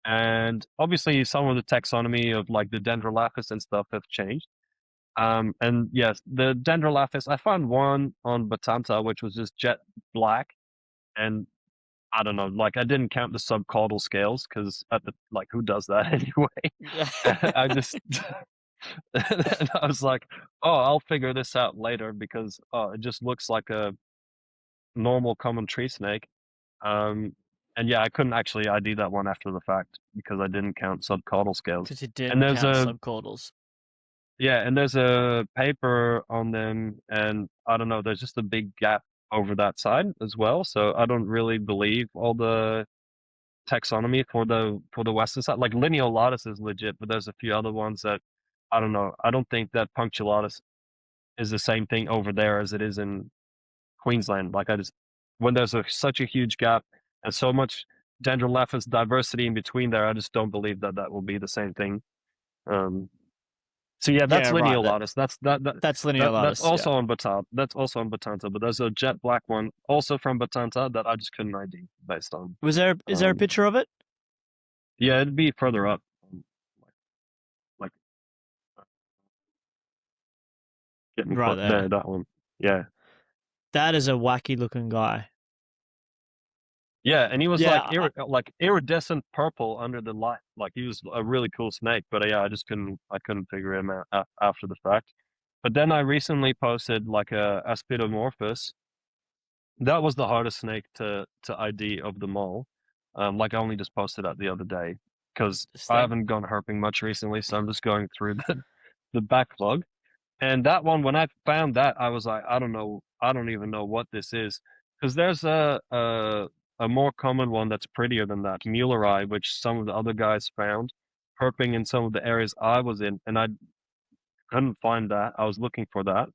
And obviously, some of the taxonomy of like the Dendrolaphus and stuff have changed. And yes, the Dendrolaphus, I found one on Batanta, which was just jet black, and I don't know, like I didn't count the subcaudal scales because at the like who does that Yeah. anyway? I just and I was like, oh, I'll figure this out later because it just looks like a normal common tree snake. Um, and yeah, I couldn't actually ID that one after the fact because I didn't count subcaudal scales. Because you And didn't there's count a subcaudals. and there's a paper on them, and I don't know, there's just a big gap over that side as well. So I don't really believe all the taxonomy for the western side. Like lineolatus is legit, but there's a few other ones that I don't know. I don't think that punctulatus is the same thing over there as it is in Queensland. Like I just when there's such a huge gap and so much Dendrolaphus diversity in between there, I just don't believe that that will be the same thing. Um, so yeah, that's Yeah, right. lineolatus. That's That's lineolatus. Yeah. also on Batanta. That's also on Batanta, but there's a jet black one also from Batanta that I just couldn't ID based on. Is there a Um, picture of it? yeah, it'd be further up, like getting Right close there. there. That one. Yeah. That is a wacky looking guy. Yeah, and he was like Yeah, like iridescent purple under the light. Like he was a really cool snake, but yeah, I couldn't figure him out after the fact. But then I recently posted like a Aspidomorphus. That was the hardest snake to ID of them all. Like I only just posted that the other day because I interesting. haven't gone herping much recently, so I'm just going through the backlog. And that one, when I found that, I was like, I don't know, I don't even know what this is, because there's a more common one that's prettier than that, Muelleri, which some of the other guys found, herping in some of the areas I was in, and I couldn't find that. I was looking for that,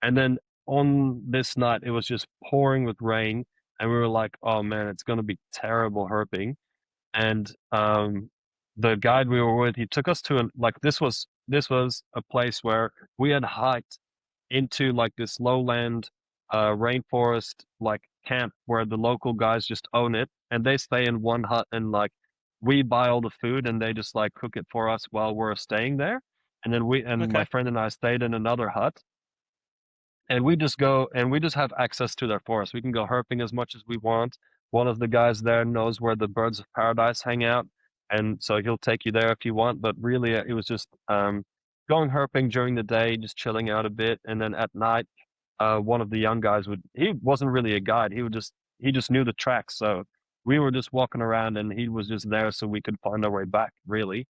and then on this night, it was just pouring with rain, and we were like, oh man, it's gonna be terrible herping. And the guide we were with, he took us to this was a place where we had hiked into like this lowland rainforest like camp where the local guys just own it, and they stay in one hut, and like we buy all the food and they just like cook it for us while we're staying there. And then my Okay. friend and I stayed in another hut, and we just go and we just have access to their forest. We can go herping as much as we want. One of the guys there knows where the birds of paradise hang out. and so he'll take you there if you want. But really, it was just going herping during the day, just chilling out a bit, and then at night, one of the young guys would. He wasn't really a guide. He just knew the tracks, so we were just walking around, and he was just there so we could find our way back. Really.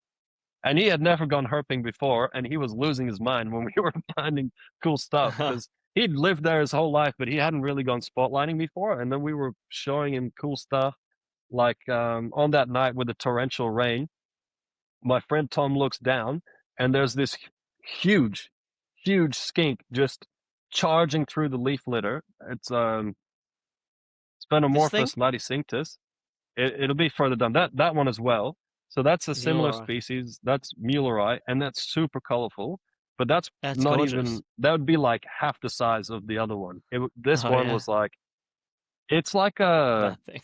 And he had never gone herping before, and he was losing his mind when we were finding cool stuff because he'd lived there his whole life, but he hadn't really gone spotlighting before. And then we were showing him cool stuff. Like on that night with the torrential rain, my friend Tom looks down, and there's this huge, huge skink just charging through the leaf litter. It's This thing? Spenomorphus laticinctus. It'll be further down. That one as well. So that's a similar Mueller. species. That's Muelleri, and that's super colorful. But that's That's not gorgeous. even. That would be like half the size of the other one. This Oh one yeah, was like. It's like a that thing.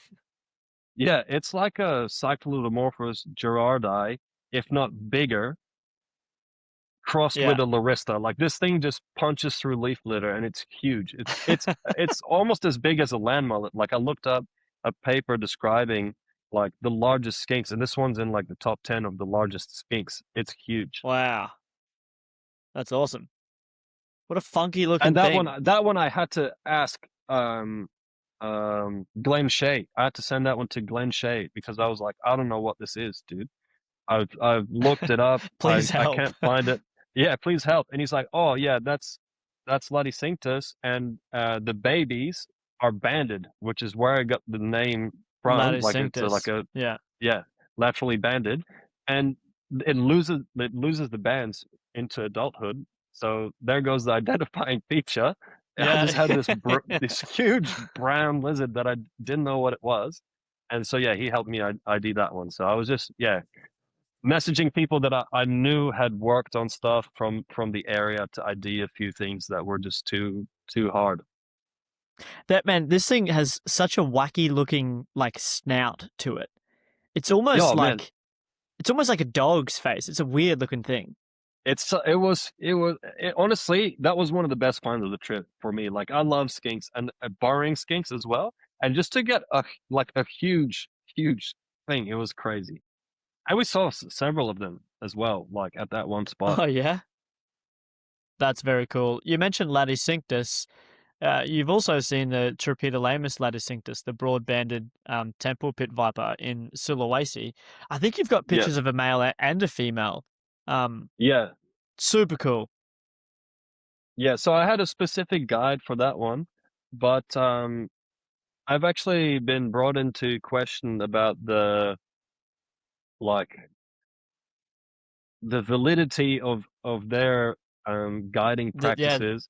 yeah. It's like a Cyclodomorphus gerardi, if not bigger, crossed Yeah. with a Larista. Like this thing just punches through leaf litter, and it's huge. It's almost as big as a land mullet. Like I looked up a paper describing like the largest skinks, and this one's in like the top 10 of the largest skinks. It's huge. Wow, that's awesome. What a funky And looking thing. that one I had to ask Glenn Shea. I had to send that one to Glenn Shea because I was like, I don't know what this is, dude. I've looked it up. Please I help. can't find it. Yeah, please help. And he's like, oh yeah, that's Laticinctus, and the babies are banded, which is where I got the name from. Like it's like Laticinctus. a Yeah. yeah, laterally banded, and it loses the bands into adulthood. So there goes the identifying feature. I Yeah. just had this huge brown lizard that I didn't know what it was, and so yeah, he helped me ID that one. So I was just messaging people that I knew had worked on stuff from the area to ID a few things that were just too hard. That man, this thing has such a wacky looking like snout to it. It's Yeah, almost man, like it's almost like a dog's face. It's a weird looking thing. honestly, that was one of the best finds of the trip for me. Like I love skinks and burrowing skinks as well, and just to get a huge thing, it was crazy. And we saw several of them as well, like at that one spot. Oh yeah, that's very cool. You mentioned Laticinctus. You've also seen the Tripetolamus laticinctus, the broad-banded temple pit viper in Sulawesi. I think you've got Yeah, pictures of a male and a female. Um, yeah, Super cool. yeah. So I had a specific guide for that one, but I've actually been brought into question about like the validity of their guiding Yeah. practices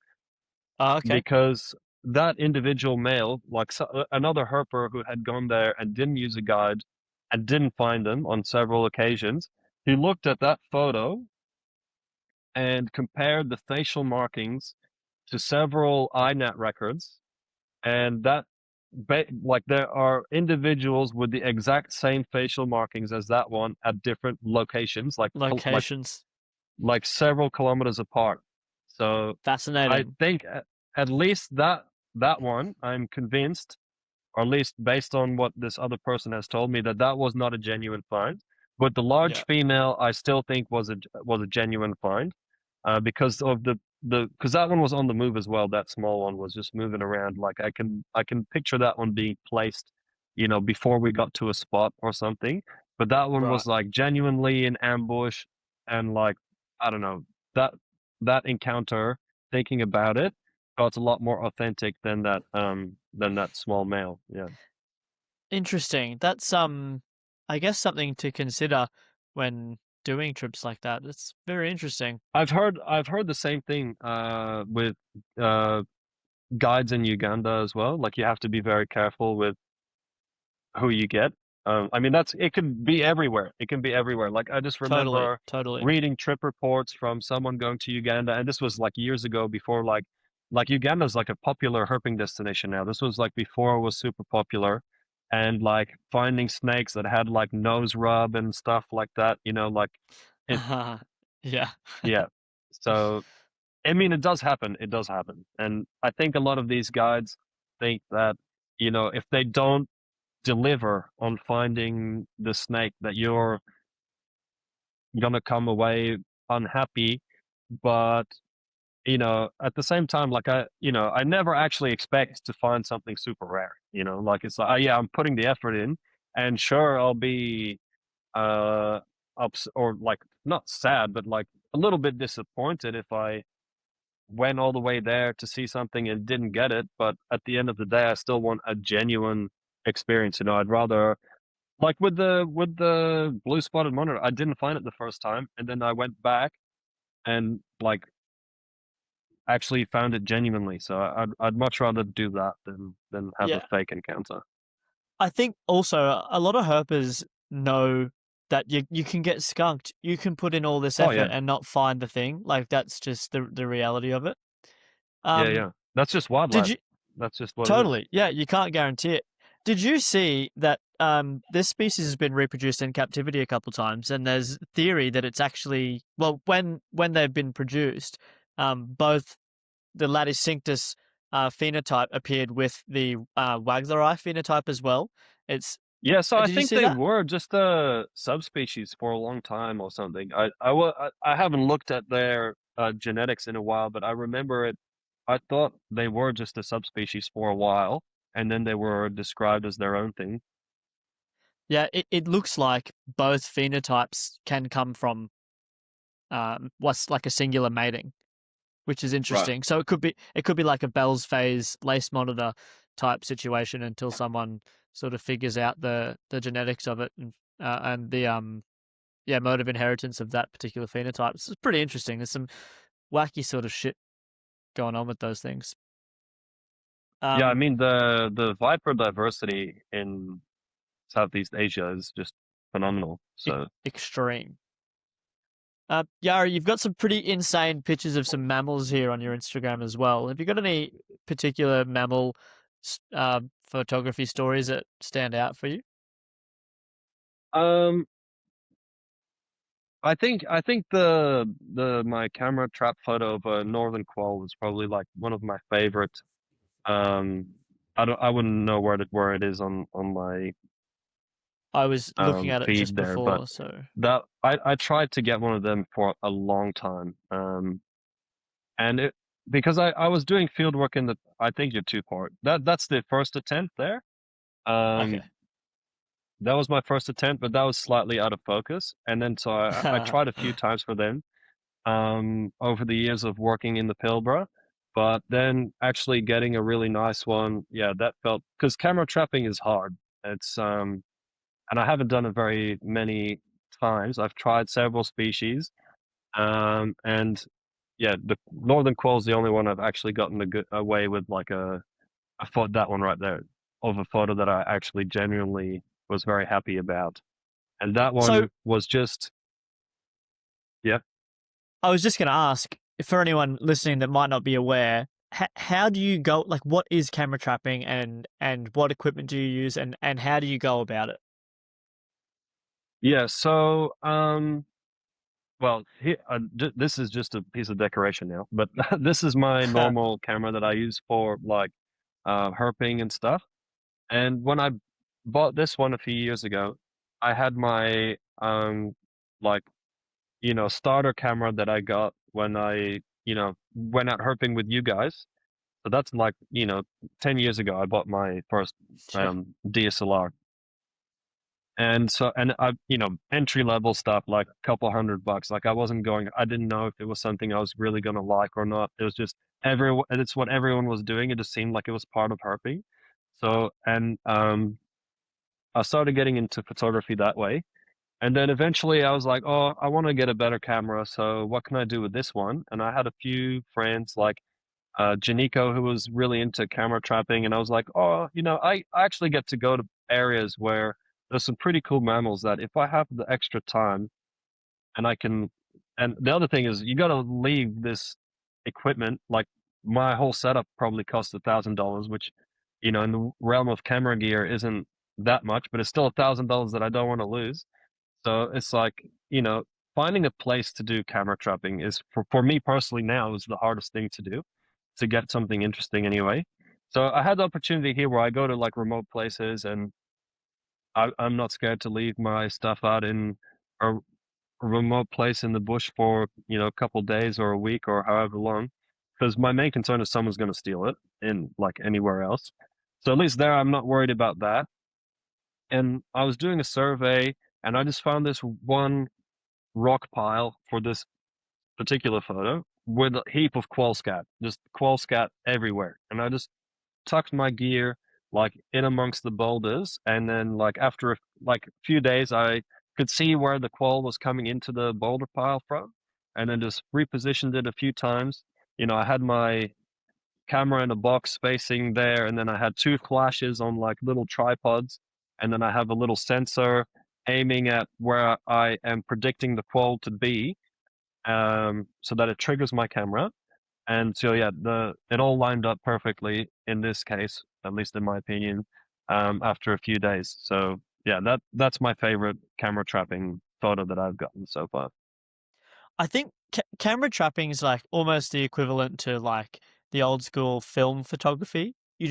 Oh, okay. because that individual male, like another herper who had gone there and didn't use a guide and didn't find them on several occasions, he looked at that photo and compared the facial markings to several INAT records, and like there are individuals with the exact same facial markings as that one at different locations, Locations. like several kilometers apart. So I Fascinating. think at least that one, I'm convinced, or at least based on what this other person has told me, that was not a genuine find. But the large Yeah. female, I still think was a genuine find, because of the because that one was on the move as well. That small one was just moving around. Like I can picture that one being placed, before we got to a spot or something. But that one Right. was like genuinely in ambush, and like I don't know that that encounter. Thinking about it, felt a lot more authentic than that small male. Yeah. Interesting. That's I guess something to consider when doing trips like that. That's very interesting. I've heard the same thing with uh guides in Uganda as well. Like you have to be very careful with who you get. I mean it can be everywhere. It can be everywhere. Like I just Totally. remember Totally. reading trip reports from someone going to Uganda, and this was like years ago before like Uganda's like a popular herping destination now. This was like before it was super popular, and like finding snakes that had like nose rub and stuff like that. Like it. Yeah. Yeah. So I mean, it does happen. It does happen. And I think a lot of these guides think that, if they don't deliver on finding the snake that you're gonna come away unhappy, but at the same time, like I never actually expect to find something super rare. Like it's like, yeah, I'm putting the effort in, and sure, I'll be uh ups or like not sad, but like a little bit disappointed if I went all the way there to see something and didn't get it. But at the end of the day, I still want a genuine experience. I'd rather like with the blue spotted monitor, I didn't find it the first time, and then I went back and like actually found it genuinely. So I'd much rather do that than have a Yeah. fake encounter. I think also a lot of herpers know that you can get skunked. You can put in all this Oh effort yeah, and not find the thing. Like that's just the reality of it. yeah, Um, yeah. That's just did wildlife. you That's just what it is. totally? Yeah, you can't guarantee it. Did you see that this species has been reproduced in captivity a couple times, and there's theory that it's actually well when they've been produced, both the Laticinctus phenotype appeared with the Wagleri phenotype as well. It's Yeah, so I did you think see they that? were just a subspecies for a long time or something. I haven't looked at their genetics in a while, but I remember it. I thought they were just a subspecies for a while, and then they were described as their own thing. Yeah, it looks like both phenotypes can come from what's like a singular mating, which is Right. interesting. So it could be like a Bell's phase lace monitor type situation until someone sort of figures out the genetics of it and the yeah mode of inheritance of that particular phenotype. It's pretty interesting. There's some wacky sort of shit going on with those things. Yeah, I Um, mean the viper diversity in Southeast Asia is just phenomenal. So extreme. Yara, you've got some pretty insane pictures of some mammals here on your Instagram as well. Have you got any particular mammal photography stories that stand out for you? um I think the my camera trap photo of a northern quail was probably like one of my favorite. Um, I wouldn't know where it is on my I was looking at it just feed there, but before, so that I tried to get one of them for a long time. And it because I was doing field work in the I think you're two part. That's the first attempt there. okay. Um, that was my first attempt, but that was slightly out of focus. And then so I tried a few times for them over the years of working in the Pilbara. But then actually getting a really nice one, yeah, that felt because camera trapping is hard. It's and I haven't done it very many times. I've tried several species, and yeah, the northern quail is the only one I've actually gotten away with like I thought that one right there of a photo that I actually genuinely was very happy about, and that So one was just yeah. I was just going to ask for anyone listening that might not be aware, how do you go? Like, what is camera trapping, and what equipment do you use, and how do you go about it? Yeah, so well, this is just a piece of decoration now, but this is my normal camera that I use for like herping and stuff. And when I bought this one a few years ago, I had my like starter camera that I got when I went out herping with you guys. So that's like 10 years ago. I bought my first Yeah. DSLR. And so, and I, entry level stuff, like a couple $100. Like I didn't know if it was something I was really going to like or not. It was just it's what everyone was doing. It just seemed like it was part of herping. So, and, I started getting into photography that way. And then eventually I was like, oh, I want to get a better camera. So what can I do with this one? And I had a few friends like, Janiko, who was really into camera trapping, and I was like, oh, I actually get to go to areas where there's some pretty cool mammals that if I have the extra time and I can, and the other thing is you got to leave this equipment. Like my whole setup probably cost $1,000, which, in the realm of camera gear isn't that much, but it's still $1,000 that I don't want to lose. So it's like, finding a place to do camera trapping is for me personally now is the hardest thing to do to get something interesting anyway. So I had the opportunity here where I go to like remote places and I'm not scared to leave my stuff out in a remote place in the bush for, a couple days or a week or however long, because my main concern is someone's going to steal it in like anywhere else. So at least there, I'm not worried about that. And I was doing a survey and I just found this one rock pile for this particular photo with a heap of quail scat, just quail scat everywhere. And I just tucked my gear like in amongst the boulders, and then like after like a few days, I could see where the quail was coming into the boulder pile from, and then just repositioned it a few times. I had my camera in a box facing there, and then I had two flashes on like little tripods, and then I have a little sensor aiming at where I am predicting the quail to be, so that it triggers my camera. And so yeah, it all lined up perfectly in this case, at least in my opinion, after a few days. So yeah, that's my favorite camera trapping photo that I've gotten so far. I think camera trapping is like almost the equivalent to like the old school film photography. You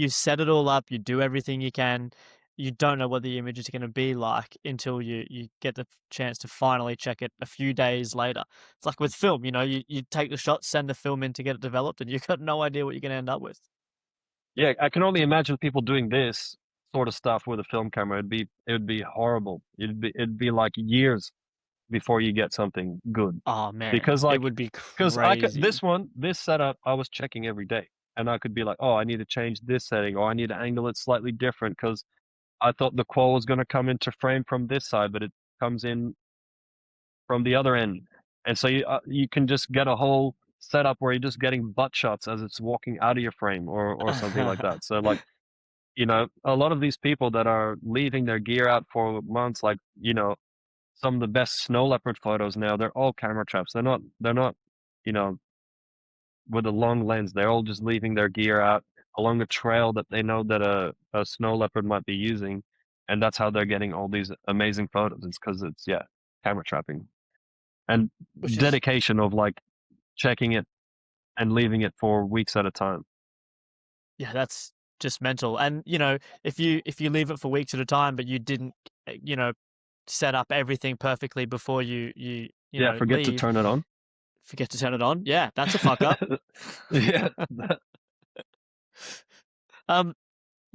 set it all up, you do everything you can. You don't know what the image is going to be like until you get the chance to finally check it a few days later. It's like with film, you take the shot, send the film in to get it developed, and you've got no idea what you're going to end up with. Yeah, I can only imagine people doing this sort of stuff with a film camera. It would be horrible. It'd be like years before you get something good. Oh man, Because it like would be because I could crazy. this setup I was checking every day, and I could be like, oh, I need to change this setting, or I need to angle it slightly different because I thought the qual was going to come into frame from this side, but it comes in from the other end. And so you can just get a whole setup where you're just getting butt shots as it's walking out of your frame, or something like that. So like, a lot of these people that are leaving their gear out for months, like, some of the best snow leopard photos now, they're all camera traps. They're not, you know, with a long lens. They're all just leaving their gear out along a trail that they know that a snow leopard might be using, and that's how they're getting all these amazing photos. It's because it's, yeah, camera trapping and Which is dedication of like checking it and leaving it for weeks at a time. Yeah, that's just mental. And if you leave it for weeks at a time, but you didn't, you know, set up everything perfectly before Yeah, forget to leave, turn it on. forget to turn it on. Yeah, that's a fuck up. Yeah, um,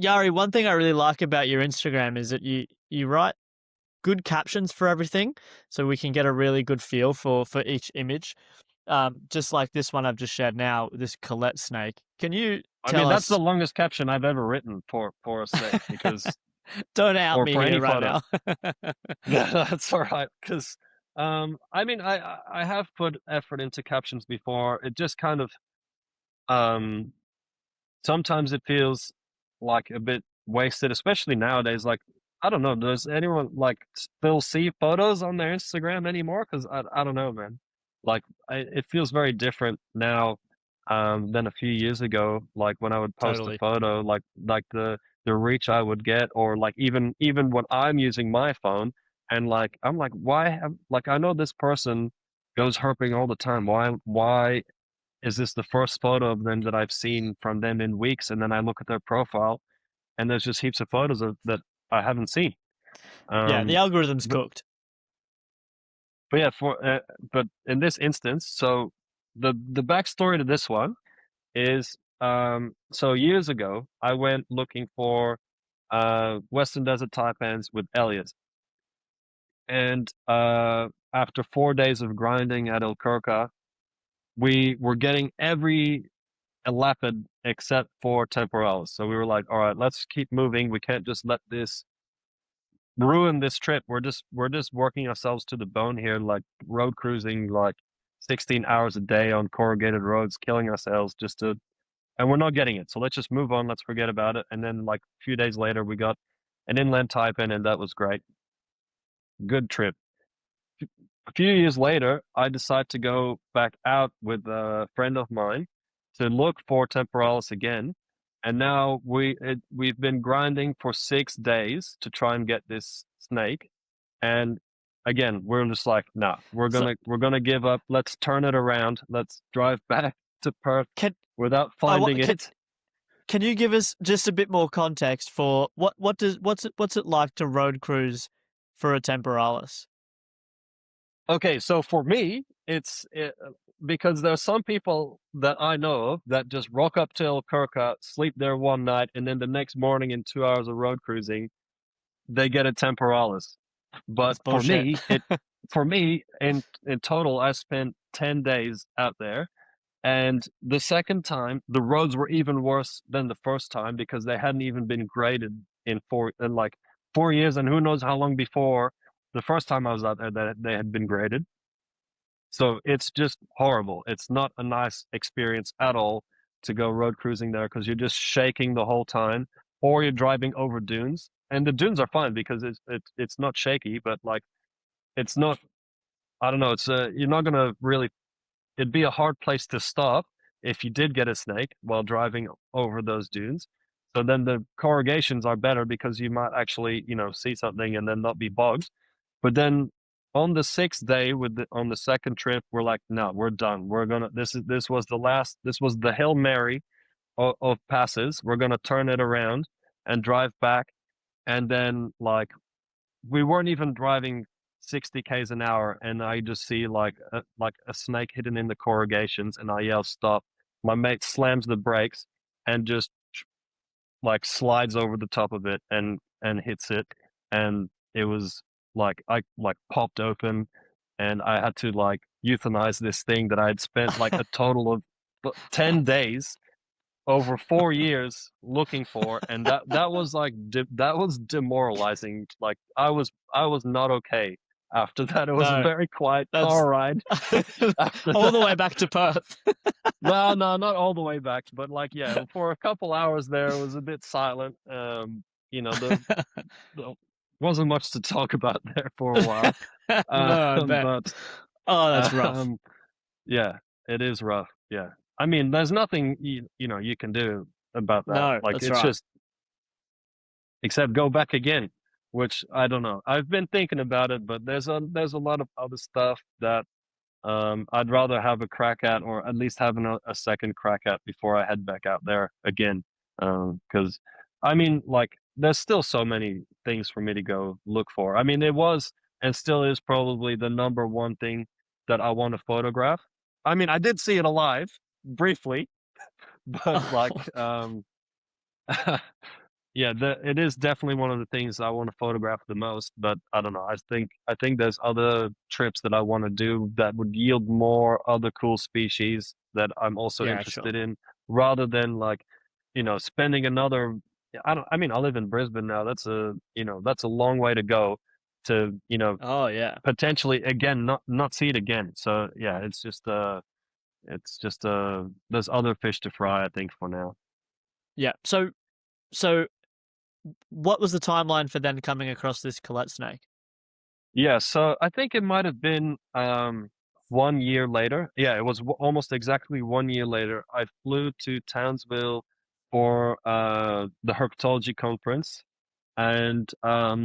Yari, one thing I really like about your Instagram is that you write good captions for everything, so we can get a really good feel for each image. Just like this one I've just shared now, this Colette snake. Can you I tell mean that's the us? longest caption I've ever written for a snake because Don't out or me for here any right photo. now. That's all right because I mean I have put effort into captions before. It just kind of um sometimes it feels like a bit wasted, especially nowadays. Like, I don't know, does anyone like still see photos on their Instagram anymore? Because I don't know, man. Like, it feels very different now than a few years ago. Like when I would post a Totally. photo, like the reach I would get, or like even when I'm using my phone, and like I'm like, like I know this person goes herping all the time. Why is this the first photo of them that I've seen from them in weeks? And then I look at their profile, and there's just heaps of photos that I haven't seen. Yeah, the Um, algorithm's but cooked. but yeah, but in this instance, so the backstory to this one is so years ago I went looking for Western Desert taipans with Elliot, and after 4 days of grinding at El Kirka, we were getting every elapid except for temporalis. So we were like, all right, let's keep moving. We can't just let this ruin this trip. We're just working ourselves to the bone here, like road cruising like 16 hours a day on corrugated roads, killing ourselves just to, and we're not getting it. So let's just move on. Let's forget about it. And then like a few days later, we got an inland taipan, and that was great. Good trip. A few years later, I decide to go back out with a friend of mine to look for temporalis again. And now we've been grinding for 6 days to try and get this snake. And again, we're just like, nah, we're So, gonna give up. Let's turn it around. Let's drive back to Perth can without I finding wa- it. can you give us just a bit more context for what's it like to road cruise for a temporalis? Okay, so for me, because there's some people that I know of that just rock up to Kirka, sleep there one night, and then the next morning in 2 hours of road cruising, they get a temporalis. But That's bullshit. for me, in total, I spent 10 days out there. And the second time, the roads were even worse than the first time because they hadn't even been graded in like 4 years, and who knows how long before the first time I was out there that they had been graded. So it's just horrible. It's not a nice experience at all to go road cruising there because you're just shaking the whole time, or you're driving over dunes. And the dunes are fine because it's not shaky, but like it's not. I don't know. It's you're not gonna really. It'd be a hard place to stop if you did get a snake while driving over those dunes. So then the corrugations are better because you might actually, see something and then not be bogged. But then on the sixth day on the second trip, we're like, no, we're done. This was the Hail Mary of passes. We're gonna turn it around and drive back. And then like we weren't even driving 60 k's an hour, and I just see like a snake hidden in the corrugations, and I yell stop. My mate slams the brakes and just like slides over the top of it and hits it, and it was like I like popped open, and I had to like euthanize this thing that I had spent like a total of 10 days over 4 years looking for, and that was like that was demoralizing. Like I was not okay after that. It was a No, very quiet that's car ride after all the way that. back to Perth. No, no, not all the way back, but like yeah, for a couple hours there it was a bit silent. The wasn't much to talk about there for a while. No, I bet. But Oh, that's rough. um yeah, it is rough. Yeah. I mean, there's nothing you can do about that. No, Like that's it's right. just except go back again, which I don't know. I've been thinking about it, but there's a lot of other stuff that I'd rather have a crack at, or at least having a second crack at before I head back out there again. Because I mean, like, there's still so many things for me to go look for. I mean, it was and still is probably the number one thing that I want to photograph. I mean, I did see it alive briefly, but like, yeah, it is definitely one of the things I want to photograph the most. But I don't know. I think there's other trips that I want to do that would yield more other cool species that I'm also Yeah, sure. interested in, rather than like, spending another. I don't. I mean, I live in Brisbane now. That's a long way to go to Oh, yeah. potentially again not see it again. So yeah, it's just there's other fish to fry. I think for now. Yeah. So what was the timeline for then coming across this Colette snake? Yeah, so I think it might have been 1 year later. Yeah, it was almost exactly 1 year later. I flew to Townsville for the herpetology conference, and I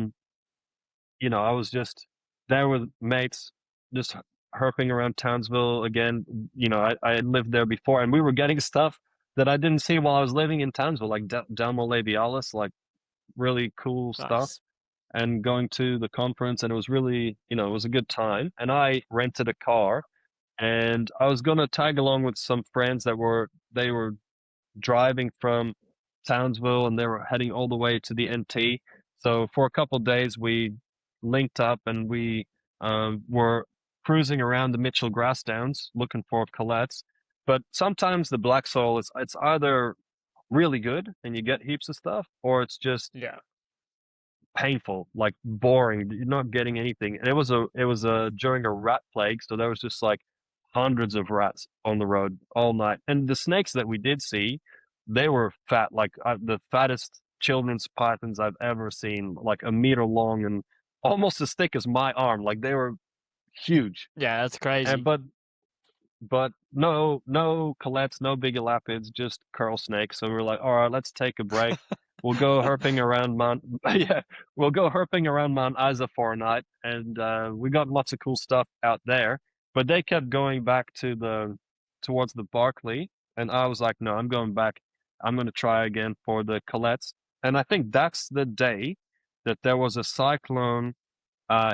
was just there with mates, just herping around Townsville again. I had lived there before, and we were getting stuff that I didn't see while I was living in Townsville, like Delmo labialis, like really cool stuff, Nice. and going to the conference, and it was really, it was a good time. And I rented a car, and I was gonna tag along with some friends they were driving from Townsville, and they were heading all the way to the NT. So for a couple of days we linked up, and we were cruising around the Mitchell Grass Downs looking for colettes. But sometimes the black soil it's either really good and you get heaps of stuff, or it's just Yeah. painful, like boring. You're not getting anything. And it was during a rat plague, so there was just like hundreds of rats on the road all night. And the snakes that we did see, they were fat, like the fattest children's pythons I've ever seen, like a meter long and almost as thick as my arm. Like they were huge. Yeah, that's And crazy. but no colettes, no big elapids, just curl snakes. So we're like, all right, let's take a break. We'll go herping around Mount yeah, we'll go herping around Mount Isa for a night, and we got lots of cool stuff out there. But they kept going back towards the Barkley, and I was like, no, I'm going back. I'm going to try again for the colettes. And I think that's the day that there was a cyclone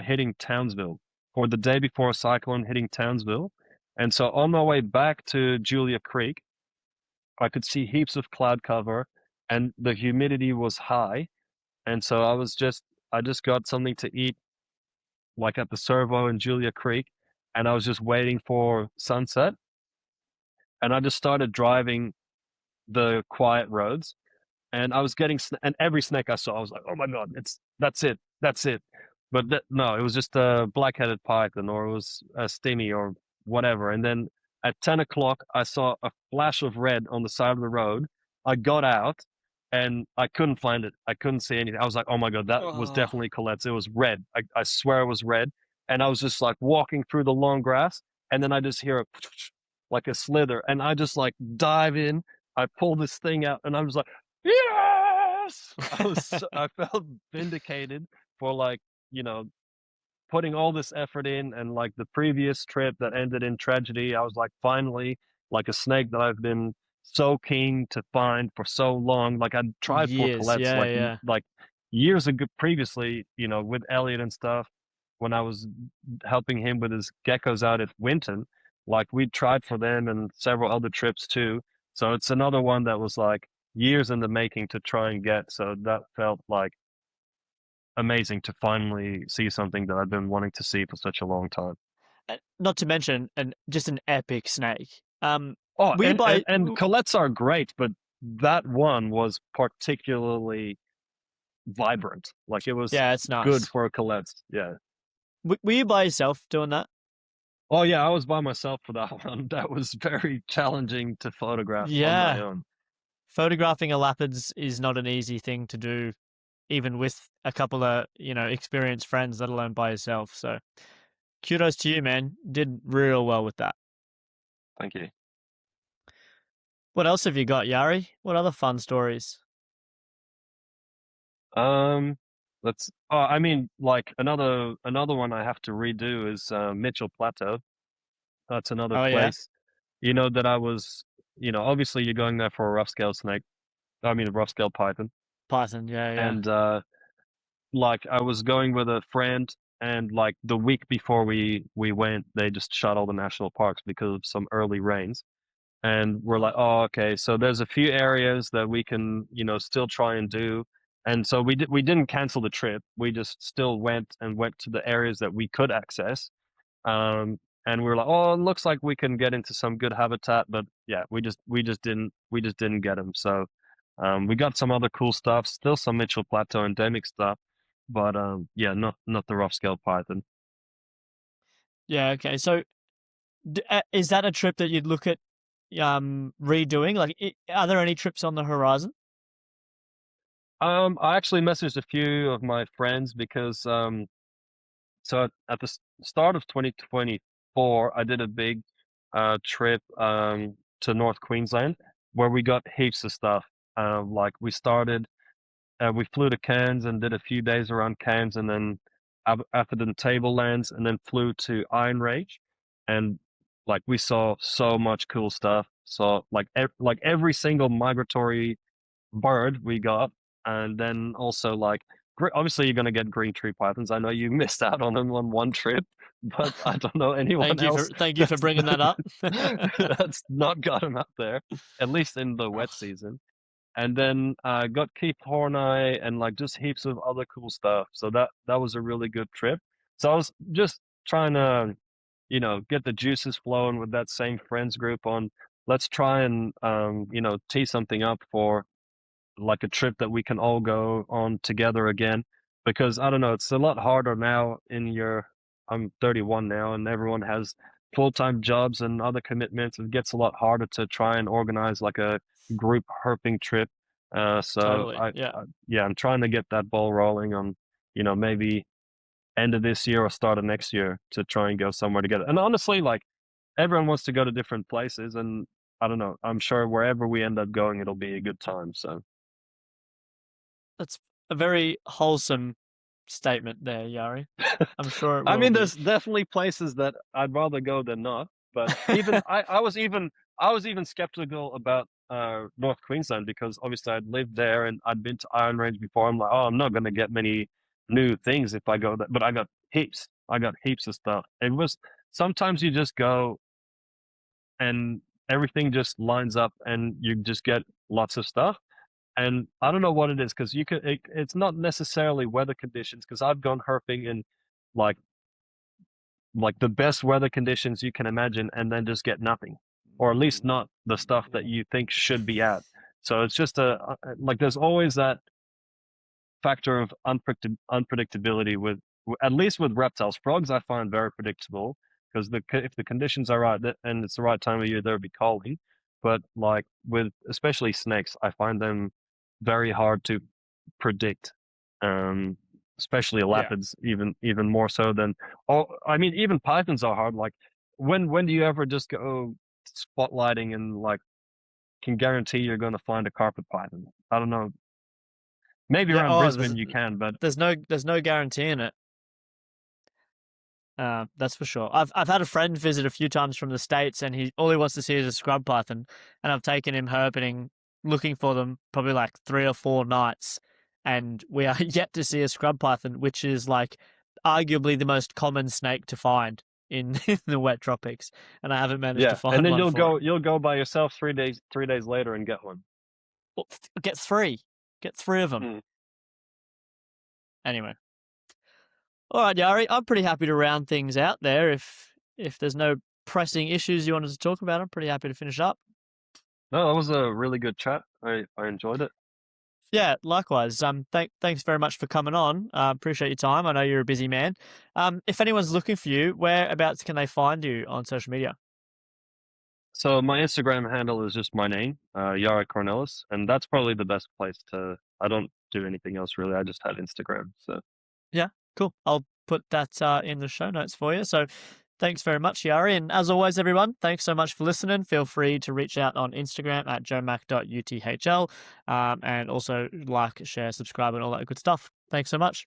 hitting Townsville. for the day before a cyclone hitting Townsville. And so on my way back to Julia Creek, I could see heaps of cloud cover and the humidity was high. And so I just got something to eat like at the servo in Julia Creek, and I was just waiting for sunset. And I just started driving the quiet roads, and I was getting and every snake I saw, I was like, "Oh my God, that's it." But no, it was just a black-headed python, or it was a stingy, or whatever. And then at 10 o'clock, I saw a flash of red on the side of the road. I got out, and I couldn't find it. I couldn't see anything. I was like, "Oh my God, that was Oh, definitely Colette's. It was red. I swear it was red." And I was just like walking through the long grass, and then I just hear a like a slither, and I just like dive in. I pull this thing out, and I was like, yes! I felt vindicated for like, you know, putting all this effort in, and like the previous trip that ended in tragedy. I was like, finally, like a snake that I've been so keen to find for so long. Like I'd tried for years. Colette's Yeah, yeah. like years ago previously, with Elliot and stuff, when I was helping him with his geckos out at Winton. Like we tried for them and several other trips too. So it's another one that was like years in the making to try and get. So that felt like amazing to finally see something that I've been wanting to see for such a long time. Not to mention just an epic snake. Oh, We buy. and Colette's are great, but that one was particularly vibrant. Like it was Yeah, it's good nice. for a Colette's. Yeah. Were you by yourself doing that? Oh yeah, I was by myself for that one. That was very challenging to photograph on my Yeah. own. Photographing elapids is not an easy thing to do, even with a couple of, experienced friends, let alone by yourself. So kudos to you, man. Did real well with that. Thank you. What else have you got, Yari? What other fun stories? Um, I mean, like another one I have to redo is Mitchell Plateau. That's another Oh, yeah. place, that I was, obviously you're going there for a rough scale snake. I mean, a rough scale python. Python. Yeah, yeah. And like I was going with a friend, and like the week before we went, they just shut all the national parks because of some early rains. And we're like, oh, okay, so there's a few areas that we can, still try and do. And so we didn't cancel the trip. We just still went to the areas that we could access. And we were like, oh, it looks like we can get into some good habitat, but yeah, we just didn't get them. So we got some other cool stuff, still some Mitchell Plateau endemic stuff, but yeah, not the rough scale python. Yeah, okay. So is that a trip that you'd look at redoing? Like, are there any trips on the horizon? I actually messaged a few of my friends because so at the start of 2024, I did a big trip to North Queensland where we got heaps of stuff. Like we flew to Cairns and did a few days around Cairns, and then after the Tablelands, and then flew to Iron Range, and like we saw so much cool stuff. So like every single migratory bird we got, and then also like obviously you're gonna get green tree pythons. I know you missed out on them on one trip, but I don't know anyone else Thank you for bringing that up. that's not got them out there, at least in the wet season. And then got Keith Horneye and like just heaps of other cool stuff. So that was a really good trip. So I was just trying to, get the juices flowing with that same friends group on. Let's try and tee something up for like a trip that we can all go on together again. Because I don't know, it's a lot harder now I'm 31 now, and everyone has full-time jobs and other commitments. It gets a lot harder to try and organize like a group herping trip. So Totally. Yeah. yeah, I'm trying to get that ball rolling on, maybe end of this year or start of next year to try and go somewhere together. And honestly, like everyone wants to go to different places, and I don't know, I'm sure wherever we end up going, it'll be a good time. So That's a very wholesome statement there, Yari. I'm sure it I will mean, be. there's definitely places that I'd rather go than not. But even I was even skeptical about North Queensland because obviously I'd lived there and I'd been to Iron Range before. I'm like, oh, I'm not gonna get many new things if I go there, but I got heaps. I got heaps of stuff. It was sometimes you just go and everything just lines up and you just get lots of stuff. And I don't know what it is because it's not necessarily weather conditions because I've gone herping in like the best weather conditions you can imagine and then just get nothing, or at least not the stuff that you think should be at. So it's just like there's always that factor of unpredictability with at least with reptiles. Frogs I find very predictable because if the conditions are right and it's the right time of year, they'll be calling. But like with especially snakes, I find them very hard to predict. Especially Yeah. leopards, even more so than. Oh, I mean, even pythons are hard. Like when do you ever just go spotlighting and like can guarantee you're going to find a carpet python? I don't know. Maybe Yeah. around Oh, Brisbane you can, but there's no guarantee in it. That's for sure. I've had a friend visit a few times from the States, and all he wants to see is a scrub python, and I've taken him herpeting, looking for them probably like 3 or 4 nights, and we are yet to see a scrub python, which is like arguably the most common snake to find in, in the wet tropics, and I haven't managed to yeah. And find then one for him. you'll go by yourself 3 days later and get one. Well, get 3, get 3 of them. Hmm. Anyway. All right, Yari, I'm pretty happy to round things out there. If there's no pressing issues you wanted to talk about, I'm pretty happy to finish up. No, that was a really good chat. I enjoyed it. Yeah, likewise. Thanks very much for coming on. Appreciate your time. I know you're a busy man. If anyone's looking for you, whereabouts can they find you on social media? So my Instagram handle is just my name, Jari Cornelis, and that's probably the best place to. I don't do anything else really. I just have Instagram. So Yeah, cool. I'll put that in the show notes for you. So thanks very much, Yari. And as always, everyone, thanks so much for listening. Feel free to reach out on Instagram at joemac.uthl, and also like, share, subscribe, and all that good stuff. Thanks so much.